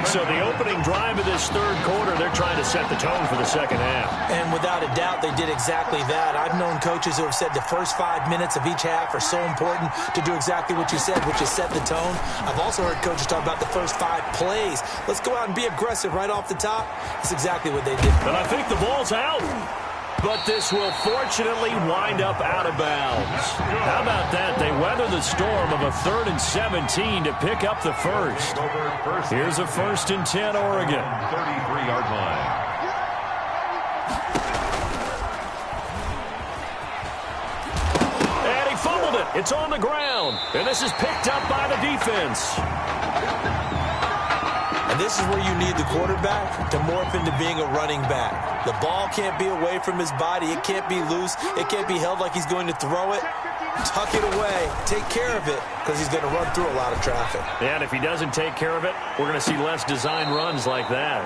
Speaker 6: So the opening drive of this 3rd quarter, they're trying to set the tone for the 2nd half.
Speaker 8: And without a doubt, they did exactly that. I've known coaches who have said the first 5 minutes of each half are so important to do exactly what you said, which is set the tone. I've also heard coaches talk about the first 5 plays. Let's go out and be aggressive right off the top. That's exactly what they did.
Speaker 6: But I think the ball's out. But this will fortunately wind up out of bounds. How about that? They weather the storm of a 3rd and 17 to pick up the first. Here's a 1st and 10, Oregon.
Speaker 7: 33-yard line.
Speaker 6: And he fumbled it. It's on the ground. And this is picked up by the defense.
Speaker 8: And this is where you need the quarterback to morph into being a running back. The ball can't be away from his body. It can't be loose. It can't be held like he's going to throw it. Tuck it away. Take care of it because he's going to run through a lot of traffic.
Speaker 6: Yeah, and if he doesn't take care of it, we're going to see less design runs like that.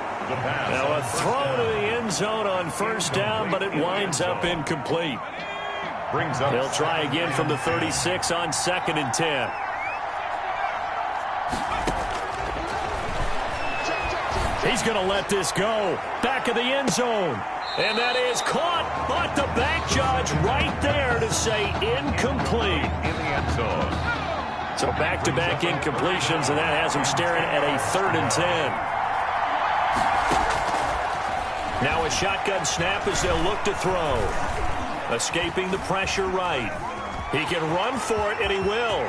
Speaker 6: Now a throw to the end zone on 1st down, but it winds up incomplete. They'll try again from the 36 on 2nd and 10. He's going to let this go. Back of the end zone. And that is caught. But the back judge right there to say incomplete.
Speaker 7: In the end zone.
Speaker 6: So back-to-back incompletions, and that has him staring at a 3rd and 10. Now a shotgun snap as they'll look to throw. Escaping the pressure right. He can run for it, and he will.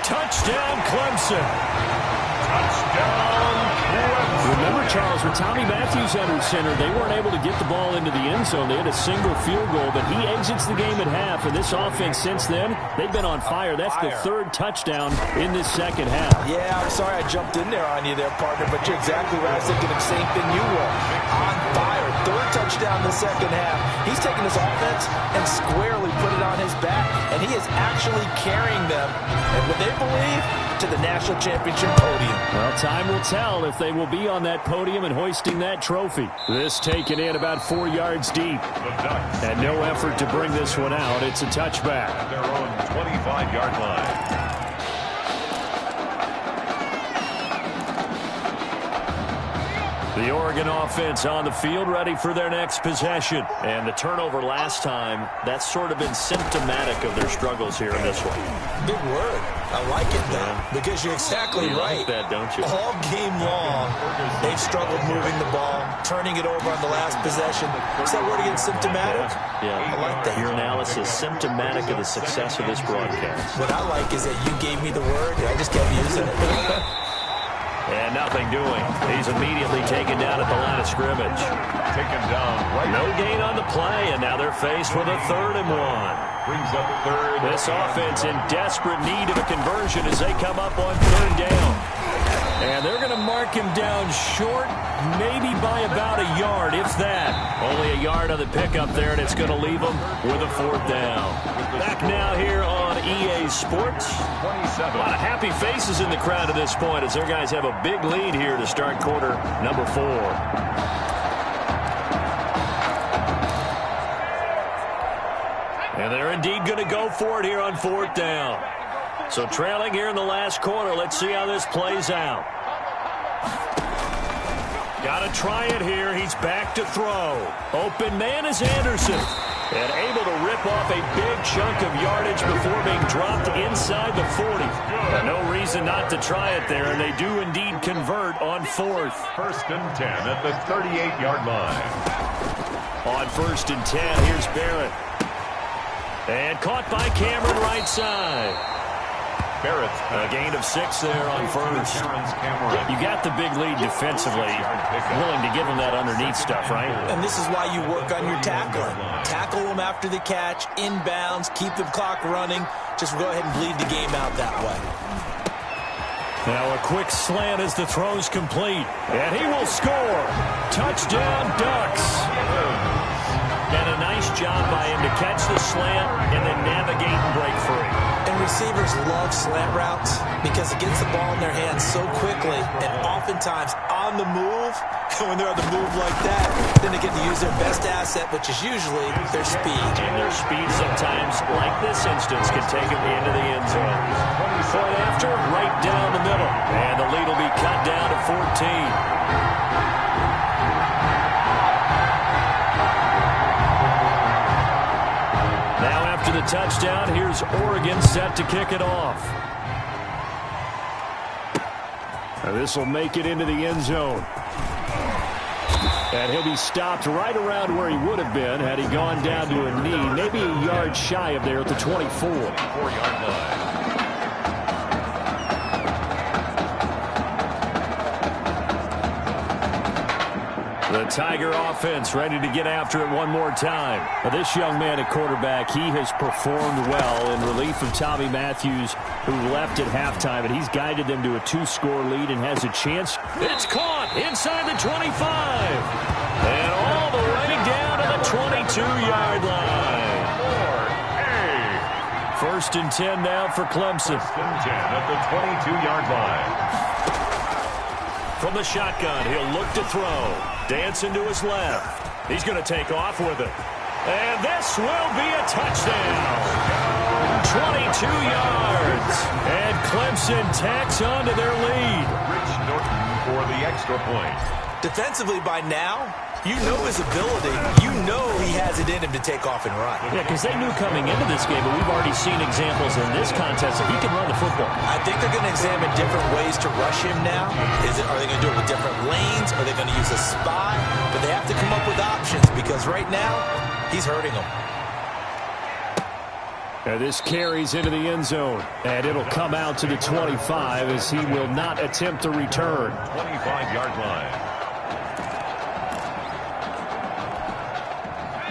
Speaker 6: Touchdown, Clemson. Remember, Charles, with Tommy Matthews under center, they weren't able to get the ball into the end zone. They had a single field goal, but he exits the game at half. And this offense since then, they've been on fire. That's the 3rd touchdown in this 2nd half.
Speaker 8: Yeah, I'm sorry I jumped in there on you there, partner, but you're exactly right. I was thinking the same thing you were. On fire. 3rd touchdown in the 2nd half. He's taking this offense and squarely put it on his back, and he is actually carrying them, and what they believe, to the national championship podium.
Speaker 6: Well, time will tell if they will be on that podium and hoisting that trophy. This taken in about 4 yards deep. And no effort to bring this one out. It's a touchback.
Speaker 7: At their own 25-yard line.
Speaker 6: The Oregon offense on the field ready for their next possession. And the turnover last time, that's sort of been symptomatic of their struggles here in this one.
Speaker 8: Big word. I like it, though, because you're exactly right.
Speaker 6: Like that, don't you?
Speaker 8: All game long, they've struggled moving the ball, turning it over on the last possession. Is that word again, symptomatic?
Speaker 6: Yeah.
Speaker 8: I like that.
Speaker 6: Your analysis, symptomatic of the success of this broadcast.
Speaker 8: What I like is that you gave me the word, and I just kept using it.
Speaker 6: And nothing doing. He's immediately taken down at the line of scrimmage.
Speaker 7: Taken down right.
Speaker 6: No gain on the play, and now they're faced with a 3rd and 1.
Speaker 7: Brings up 3rd.
Speaker 6: This offense in desperate need of a conversion as they come up on 3rd down. And they're going to mark him down short, maybe by about a yard, if that. Only a yard on the pickup there, and it's going to leave him with a 4th down. Back now here on EA Sports. A lot of happy faces in the crowd at this point as their guys have a big lead here to start quarter number 4. And they're indeed going to go for it here on 4th down. So trailing here in the last quarter. Let's see how this plays out. Got to try it here. He's back to throw. Open man is Anderson. And able to rip off a big chunk of yardage before being dropped inside the 40. No reason not to try it there, and they do indeed convert on 4th.
Speaker 7: 1st and 10 at the 38-yard line.
Speaker 6: On 1st and 10, here's Barrett. And caught by Cameron right side.
Speaker 7: Barrett.
Speaker 6: A gain of 6 there on 1st. You got the big lead defensively. Willing to give them that underneath stuff, right?
Speaker 8: And this is why you work on your tackling. Tackle them after the catch, inbounds, keep the clock running. Just go ahead and bleed the game out that way.
Speaker 6: Now a quick slant as the throw's complete. And he will score. Touchdown, Ducks. And a nice job by him to catch the slant and then navigate and break free.
Speaker 8: And receivers love slant routes because it gets the ball in their hands so quickly and oftentimes on the move. And when they're on the move like that, then they get to use their best asset, which is usually their speed.
Speaker 6: And their speed sometimes, like this instance, can take them into the end zone. Point after, right down the middle. And the lead will be cut down to 14. The touchdown, here's Oregon set to kick it off. This will make it into the end zone. And he'll be stopped right around where he would have been had he gone down to a knee, maybe a yard shy of there at the 24.
Speaker 7: 4-yard line.
Speaker 6: The Tiger offense ready to get after it one more time. Now, this young man at quarterback, he has performed well in relief of Tommy Matthews, who left at halftime, and he's guided them to a 2-score lead and has a chance. It's caught inside the 25. And all the way down to the 22-yard line. 1st and 10 now for Clemson.
Speaker 7: 1st and 10 at the 22-yard line.
Speaker 6: From the shotgun, he'll look to throw. Dancing to his left. He's going to take off with it. And this will be a touchdown. 22 yards. And Clemson tacks on to their lead.
Speaker 7: Rich Norton for the extra point.
Speaker 8: Defensively by now, you know his ability. You know he has it in him to take off and run.
Speaker 6: Yeah, because they knew coming into this game, but we've already seen examples in this contest that he can run the football.
Speaker 8: I think they're going to examine different ways to rush him now. Are they going to do it with different lanes? Are they going to use a spy? But they have to come up with options because right now, he's hurting them.
Speaker 6: And this carries into the end zone. And it'll come out to the 25 as he will not attempt to return.
Speaker 7: 25-yard line.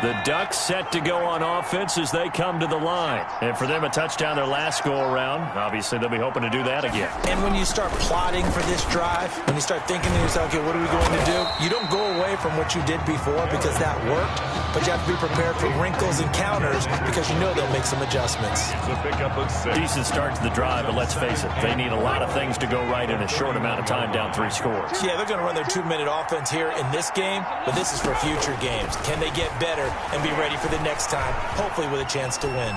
Speaker 6: The Ducks set to go on offense as they come to the line. And for them, a touchdown their last go-around. Obviously, they'll be hoping to do that again.
Speaker 8: And when you start plotting for this drive, when you start thinking to yourself, okay, what are we going to do? You don't go away from what you did before because that worked, but you have to be prepared for wrinkles and counters because you know they'll make some adjustments.
Speaker 7: It's a pickup of 6.
Speaker 6: Decent start to the drive, but let's face it, they need a lot of things to go right in a short amount of time down 3 scores.
Speaker 8: Yeah, they're going to run their 2-minute offense here in this game, but this is for future games. Can they get better and be ready for the next time, hopefully with a chance to win?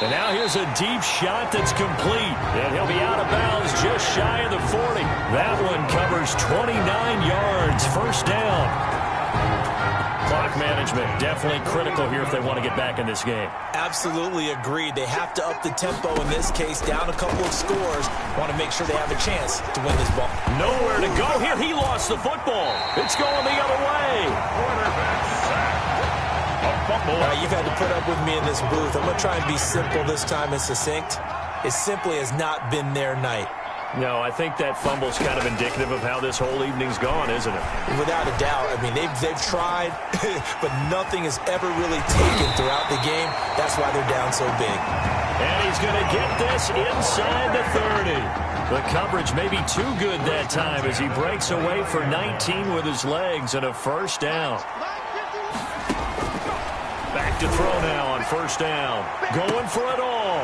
Speaker 6: And now here's a deep shot that's complete. And he'll be out of bounds just shy of the 40. That one covers 29 yards. 1st down. Clock management definitely critical here if they want to get back in this game.
Speaker 8: Absolutely agreed. They have to up the tempo in this case, down a couple of scores. Want to make sure they have a chance to win this ball.
Speaker 6: Nowhere to go here. He lost the football. It's going the other way.
Speaker 7: Quarterback sack. A fumble.
Speaker 8: All right, you've had to put up with me in this booth. I'm going to try and be simple this time and succinct. It simply has not been their night.
Speaker 6: No, I think that fumble's kind of indicative of how this whole evening's gone, isn't it?
Speaker 8: Without a doubt. I mean, they've tried, but nothing is ever really taken throughout the game. That's why they're down so big.
Speaker 6: And he's going to get this inside the 30. The coverage may be too good that time as he breaks away for 19 with his legs and a first down. Back to throw now on first down. Going for it all.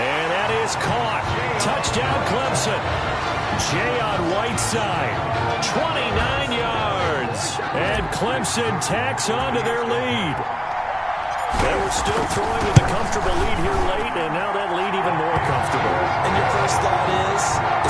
Speaker 6: And that is caught. Touchdown Clemson. Jay on Whiteside. 29 yards. And Clemson tacks onto their lead. They were still throwing with a comfortable lead here late, and now that lead even more comfortable.
Speaker 8: And your first thought is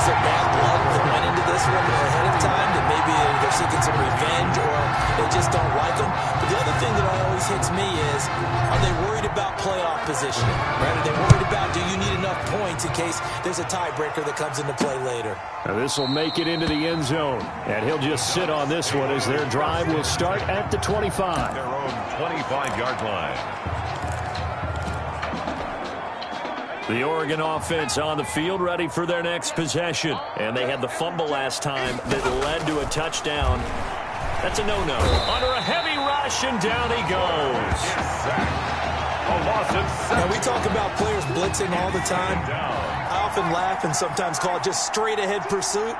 Speaker 8: there bad blood that went into this one ahead of time, that maybe they're seeking some revenge or they just don't like them? But the other thing that always hits me is, are they worried about playoff positioning? Right? Are they worried about, do you need enough points in case there's a tiebreaker that comes into play later?
Speaker 6: Now this will make it into the end zone, and he'll just sit on this one as their drive will start at the 25.
Speaker 7: Their own 25-yard line.
Speaker 6: The Oregon offense on the field ready for their next possession. And they had the fumble last time that led to a touchdown. That's a no-no. Under a heavy rush, and down he goes.
Speaker 8: Now, we talk about players blitzing all the time. I often laugh and sometimes call it just straight-ahead pursuit.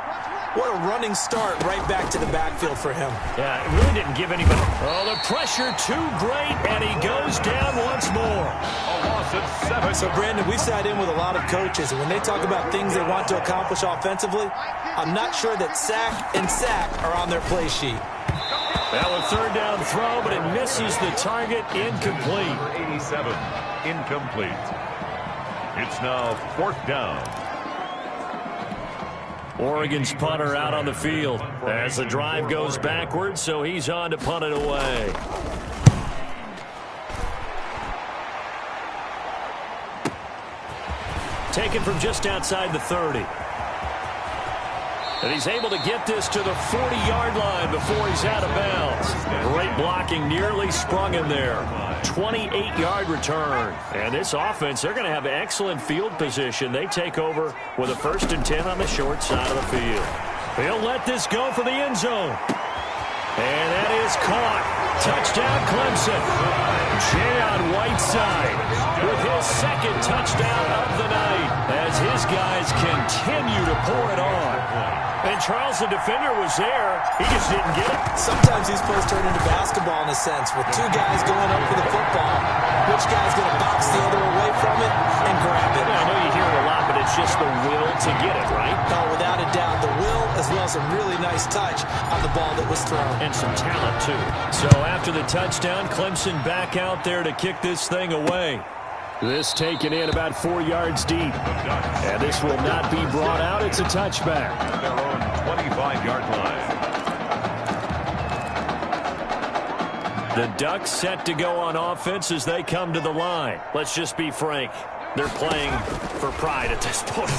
Speaker 8: What a running start right back to the backfield for him.
Speaker 6: Yeah, it really didn't give anybody. Oh, the pressure too great, and he goes down once more.
Speaker 7: A loss of 7.
Speaker 8: So, Brandon, we've sat in with a lot of coaches, and when they talk about things they want to accomplish offensively, I'm not sure that sack and sack are on their play sheet.
Speaker 6: Now a third down throw, but it misses the target. Incomplete.
Speaker 7: 87, incomplete. It's now 4th down.
Speaker 6: Oregon's punter out on the field as the drive goes backwards, so he's on to punt it away. Taken from just outside the 30. And he's able to get this to the 40-yard line before he's out of bounds. Great blocking, nearly sprung him there. 28-yard return. And this offense, they're going to have excellent field position. They take over with a 1st and 10 on the short side of the field. They'll let this go for the end zone. And that is caught. Touchdown Clemson. Jay on Whiteside with his 2nd touchdown of the night as his guys continue to pour it on. And Charles, the defender, was there. He just didn't get it.
Speaker 8: Sometimes these plays turn into basketball in a sense, with two guys going up for the football. Which guy's going to box the other away from it and grab it?
Speaker 6: I know you hear it a lot, but it's just the will to get it, right?
Speaker 8: No, without a doubt. The will, as well as a really nice touch on the ball that was thrown.
Speaker 6: And some talent, too. So after the touchdown, Clemson back out there to kick this thing away. This taken in about 4 yards deep. And this will not be brought out. It's a touchback.
Speaker 7: Their own 25-yard line.
Speaker 6: The Ducks set to go on offense as they come to the line. Let's just be frank. They're playing for pride at this point.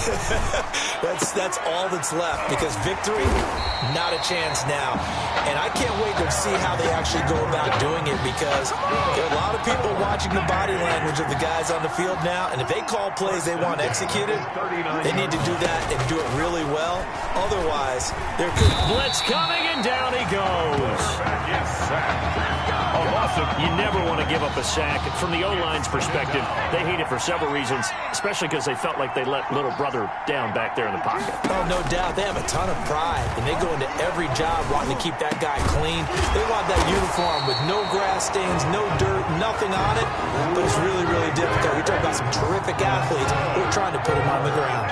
Speaker 8: That's all that's left, because victory, not a chance now. And I can't wait to see how they actually go about doing it, because there are a lot of people watching the body language of the guys on the field now, and if they call plays they want executed, they need to do that and do it really well. Otherwise, they're good.
Speaker 6: Blitz coming, and down he goes. You never want to give up a sack. From the O-line's perspective, they hate it for several reasons, especially because they felt like they let little brother down back there in the pocket.
Speaker 8: Oh, no doubt. They have a ton of pride, and they go into every job wanting to keep that guy clean. They want that uniform with no grass stains, no dirt, nothing on it, but it's really, really difficult. You're talking about some terrific athletes who are trying to put him on the ground.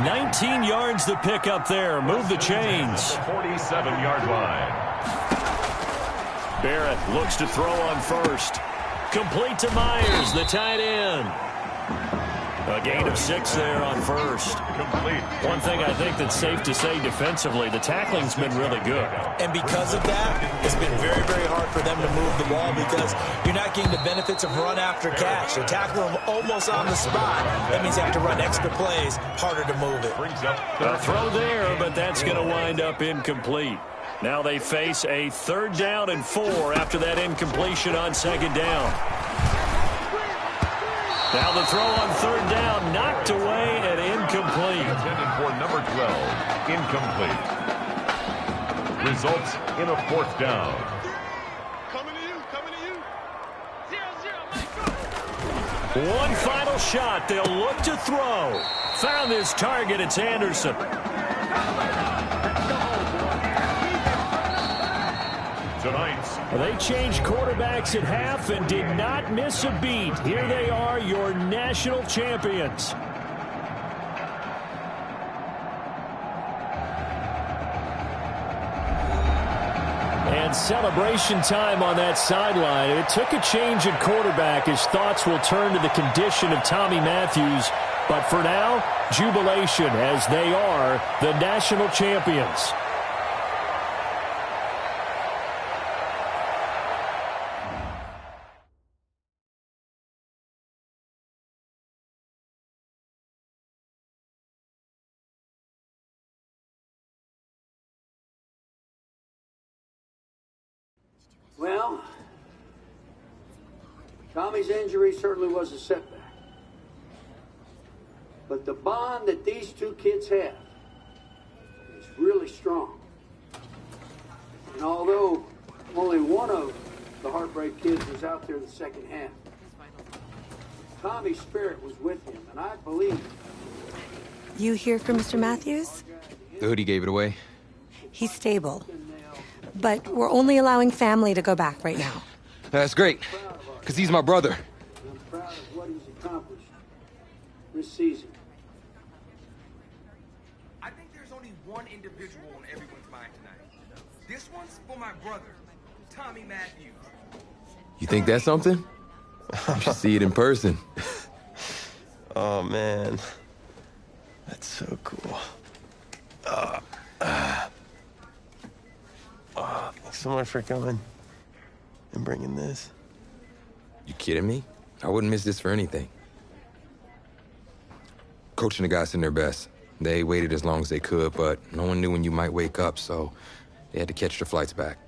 Speaker 6: 19 yards to pick up there. Move the chains.
Speaker 7: 47-yard line.
Speaker 6: Barrett looks to throw on first. Complete to Myers, the tight end. A gain of 6 there on first.
Speaker 7: Complete.
Speaker 6: One thing I think that's safe to say defensively, the tackling's been really good.
Speaker 8: And because of that, it's been very, very hard for them to move the ball, because you're not getting the benefits of run after catch. They're tackling them almost on the spot. That means they have to run extra plays, harder to move it.
Speaker 6: A throw there, but that's going to wind up incomplete. Now they face a 3rd down and 4 after that incompletion on 2nd down. Now the throw on 3rd down, knocked away and incomplete.
Speaker 7: Intended for number 12, incomplete. Results in a 4th down.
Speaker 11: Coming to you. 0-0,
Speaker 6: One final shot. They'll look to throw. found this target. It's Anderson. They changed quarterbacks at half and did not miss a beat. Here they are, your national champions. And celebration time on that sideline. It took a change at quarterback as thoughts will turn to the condition of Tommy Matthews. But for now, jubilation as they are the national champions.
Speaker 12: Well, Tommy's injury certainly was a setback. But the bond that these two kids have is really strong. And although only one of the Heartbreak kids was out there in the second half, Tommy's spirit was with him, and I believe...
Speaker 13: You hear from Mr. Matthews?
Speaker 4: The hoodie gave it away.
Speaker 13: He's stable. But we're only allowing family to go back right now.
Speaker 4: That's great, because he's my brother.
Speaker 12: I'm proud of what he's accomplished this season.
Speaker 14: I think there's only one individual on everyone's mind tonight. This one's for my brother, Tommy Matthews.
Speaker 4: You think that's something? You should see it in person.
Speaker 1: Oh, man. That's so cool. Thanks so much for coming and bringing this.
Speaker 4: You kidding me? I wouldn't miss this for anything. Coach and the guys in their best. They waited as long as they could, but no one knew when you might wake up, so they had to catch the flights back.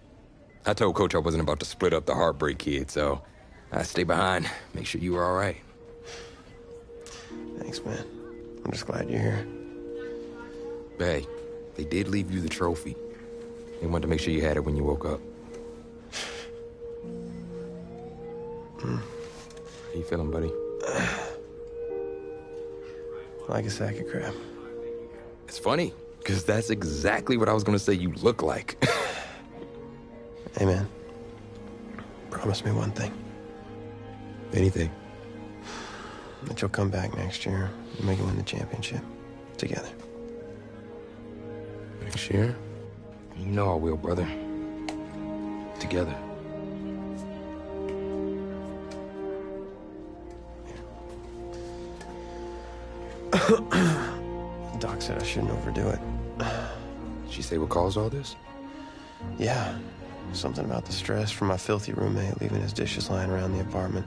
Speaker 4: I told Coach I wasn't about to split up the Heartbreak Kid, so I stayed behind, make sure you were all right.
Speaker 1: Thanks, man. I'm just glad you're here.
Speaker 4: Hey, they did leave you the trophy. They wanted to make sure you had it when you woke up. How you feeling, buddy?
Speaker 1: Like a sack of crap.
Speaker 4: It's funny, because that's exactly what I was going to say you look like.
Speaker 1: Hey, man. Promise me one thing.
Speaker 4: Anything.
Speaker 1: That you'll come back next year and we can win the championship. Together.
Speaker 4: Next year? You know I will, brother. Together.
Speaker 1: Doc said I shouldn't overdo it.
Speaker 4: She say what caused all this?
Speaker 1: Yeah. Something about the stress from my filthy roommate leaving his dishes lying around the apartment.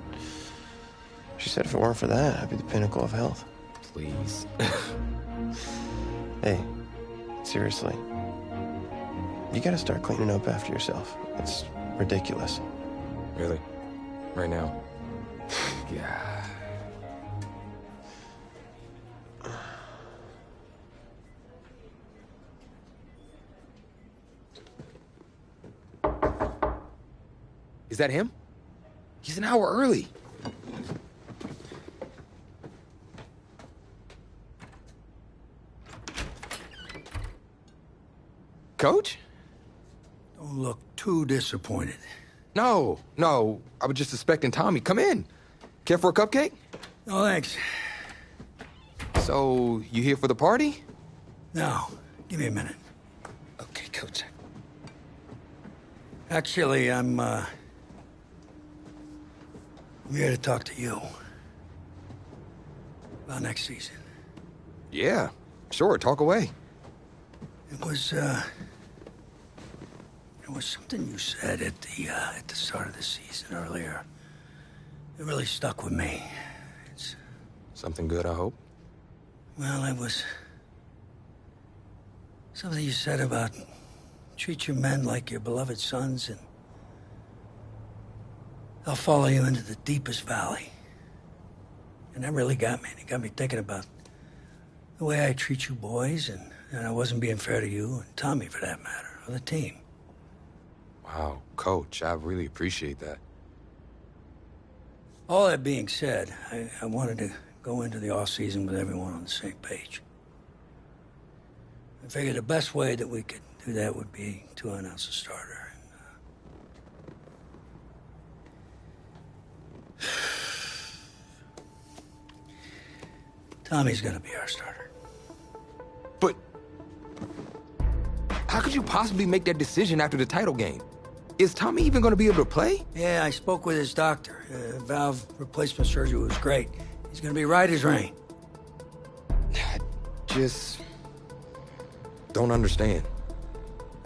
Speaker 1: She said if it weren't for that, I'd be the pinnacle of health.
Speaker 4: Please.
Speaker 1: Hey, seriously. You gotta start cleaning up after yourself. It's ridiculous.
Speaker 4: Really? Right now? Yeah. Is that him? He's an hour early. Coach?
Speaker 12: Don't look too disappointed.
Speaker 4: No. I was just expecting Tommy. Come in. Care for a cupcake?
Speaker 12: No, thanks.
Speaker 4: So, you here for the party?
Speaker 12: No. Give me a minute.
Speaker 4: Okay, Coach.
Speaker 12: Actually, I'm here to talk to you about next season.
Speaker 4: Yeah, sure. Talk away.
Speaker 12: It was something you said at the start of the season earlier. It really stuck with me. It's
Speaker 4: something good, I hope.
Speaker 12: Well, it was something you said about treat your men like your beloved sons, and they'll follow you into the deepest valley. And that really got me. It got me thinking about the way I treat you boys, and I wasn't being fair to you, and Tommy for that matter, or the team.
Speaker 4: Wow, Coach, I really appreciate that.
Speaker 12: All that being said, I wanted to go into the off-season with everyone on the same page. I figured the best way that we could do that would be to announce a starter. Tommy's gonna be our starter.
Speaker 4: But how could you possibly make that decision after the title game? Is Tommy even going to be able to play?
Speaker 12: Yeah, I spoke with his doctor. Valve replacement surgery was great. He's gonna be right as rain.
Speaker 4: I just don't understand.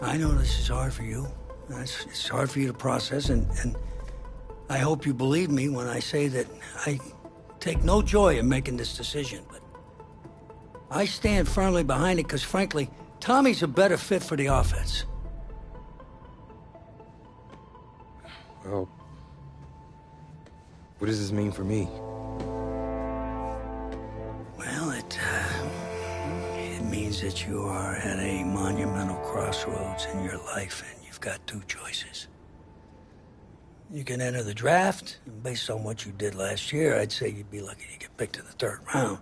Speaker 12: I know this is hard for you. It's hard for you to process, and I hope you believe me when I say that I take no joy in making this decision, but I stand firmly behind it because, frankly, Tommy's a better fit for the offense.
Speaker 4: Well, what does this mean for me?
Speaker 12: Well, it means that you are at a monumental crossroads in your life, and you've got two choices. You can enter the draft, and based on what you did last year, I'd say you'd be lucky to get picked in the third round.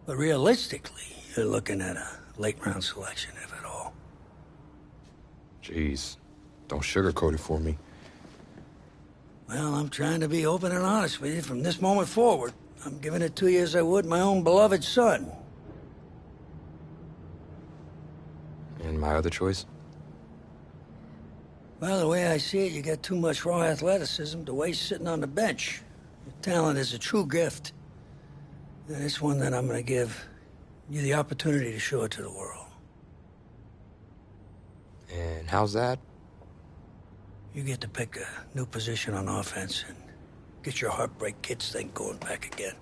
Speaker 12: But realistically, you're looking at a late-round selection, if at all.
Speaker 4: Jeez, don't sugarcoat it for me.
Speaker 12: Well, I'm trying to be open and honest with you from this moment forward. I'm giving it to you as I would my own beloved son.
Speaker 4: And my other choice?
Speaker 12: Well, the way I see it, you got too much raw athleticism to waste sitting on the bench. Your talent is a true gift. And it's one that I'm going to give you the opportunity to show it to the world.
Speaker 4: And how's that?
Speaker 12: You get to pick a new position on offense and get your Heartbreak Kids thing going back again.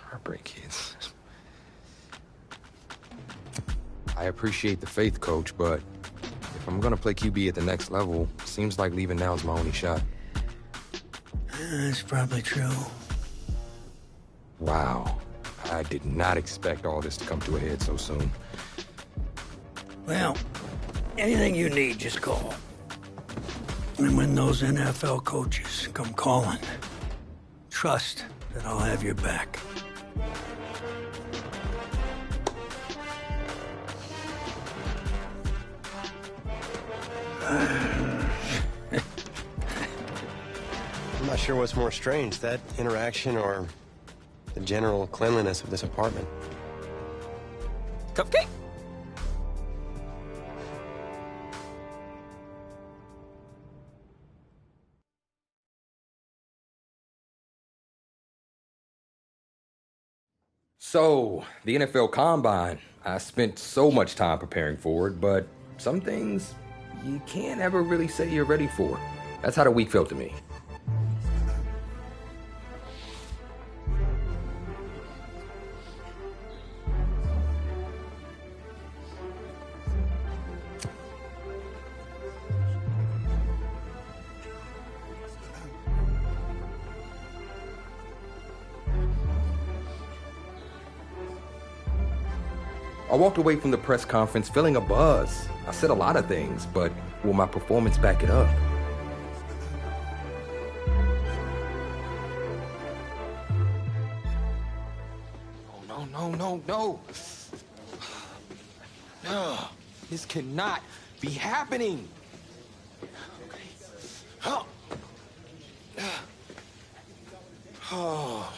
Speaker 4: Heartbreak Kids. I appreciate the faith, Coach, but if I'm gonna play QB at the next level, seems like leaving now is my only shot.
Speaker 12: That's probably true.
Speaker 4: Wow. I did not expect all this to come to a head so soon.
Speaker 12: Well, anything you need, just call. And when those NFL coaches come calling, trust that I'll have your back.
Speaker 1: I'm not sure what's more strange, that interaction or the general cleanliness of this apartment.
Speaker 2: Cupcake?
Speaker 4: So, the NFL Combine. I spent so much time preparing for it, but some things you can't ever really say you're ready for. That's how the week felt to me. I walked away from the press conference feeling a buzz. I said a lot of things, but will my performance back it up? Oh, no. No. This cannot be happening. Okay. Oh.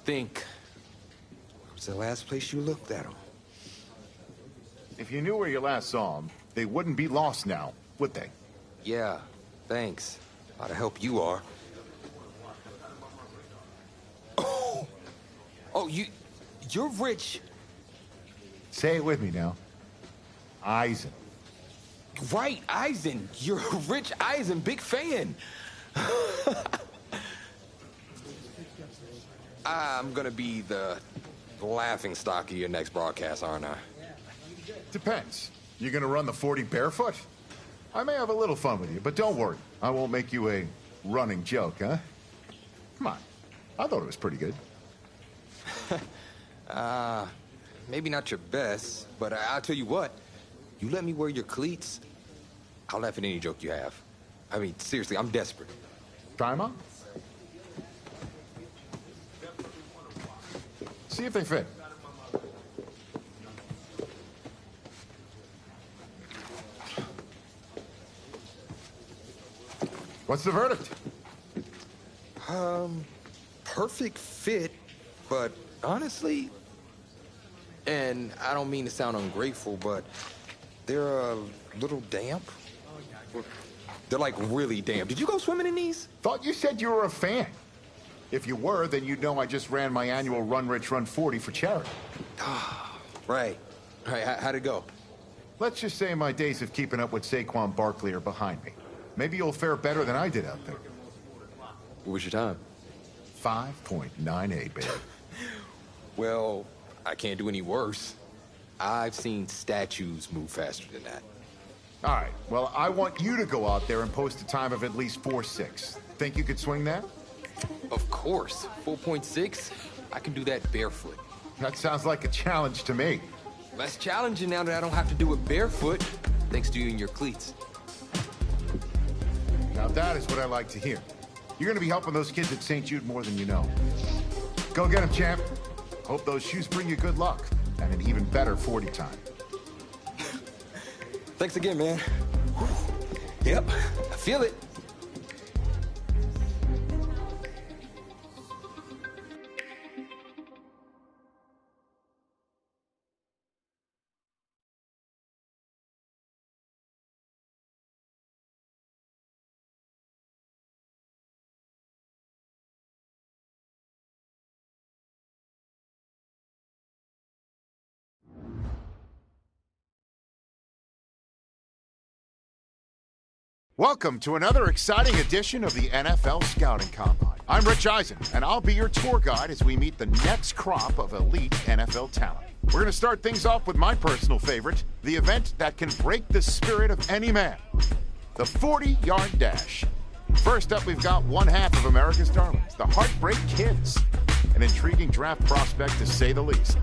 Speaker 4: think. Where was the last place you looked at them?
Speaker 5: If you knew where you last saw them, they wouldn't be lost now, would they?
Speaker 4: Yeah, thanks. A lot of help you are. Oh, you're rich.
Speaker 5: Say it with me now. Eisen.
Speaker 4: Right, Eisen. You're Rich Eisen, big fan. I'm gonna be the laughing stock of your next broadcast, aren't I?
Speaker 5: Depends. You gonna run the 40 barefoot? I may have a little fun with you, but don't worry. I won't make you a running joke, huh? Come on. I thought it was pretty good.
Speaker 4: Maybe not your best, but I'll tell you what. You let me wear your cleats, I'll laugh at any joke you have. I mean, seriously, I'm desperate.
Speaker 5: Try 'em on. See if they fit. What's the verdict?
Speaker 4: Perfect fit, but honestly, and I don't mean to sound ungrateful, but they're a little damp. They're like really damp. Did you go swimming in these?
Speaker 5: Thought you said you were a fan. If you were, then you'd know I just ran my annual Run Rich Run 40 for charity.
Speaker 4: Right. How'd it go?
Speaker 5: Let's just say my days of keeping up with Saquon Barkley are behind me. Maybe you'll fare better than I did out there.
Speaker 4: What was your time?
Speaker 5: 5.98, baby.
Speaker 4: Well, I can't do any worse. I've seen statues move faster than that.
Speaker 5: All right, well, I want you to go out there and post a time of at least 4.6. Think you could swing that?
Speaker 4: Of course. 4.6? I can do that barefoot.
Speaker 5: That sounds like a challenge to me.
Speaker 4: Less challenging now that I don't have to do it barefoot, thanks to you and your cleats.
Speaker 5: Now that is what I like to hear. You're going to be helping those kids at St. Jude more than you know. Go get them, champ. Hope those shoes bring you good luck and an even better 40 time.
Speaker 4: Thanks again, man. Yep, I feel it.
Speaker 5: Welcome to another exciting edition of the NFL Scouting Combine. I'm Rich Eisen, and I'll be your tour guide as we meet the next crop of elite NFL talent. We're going to start things off with my personal favorite, the event that can break the spirit of any man, the 40-yard dash. First up, we've got one half of America's darlings, the Heartbreak Kids, an intriguing draft prospect to say the least.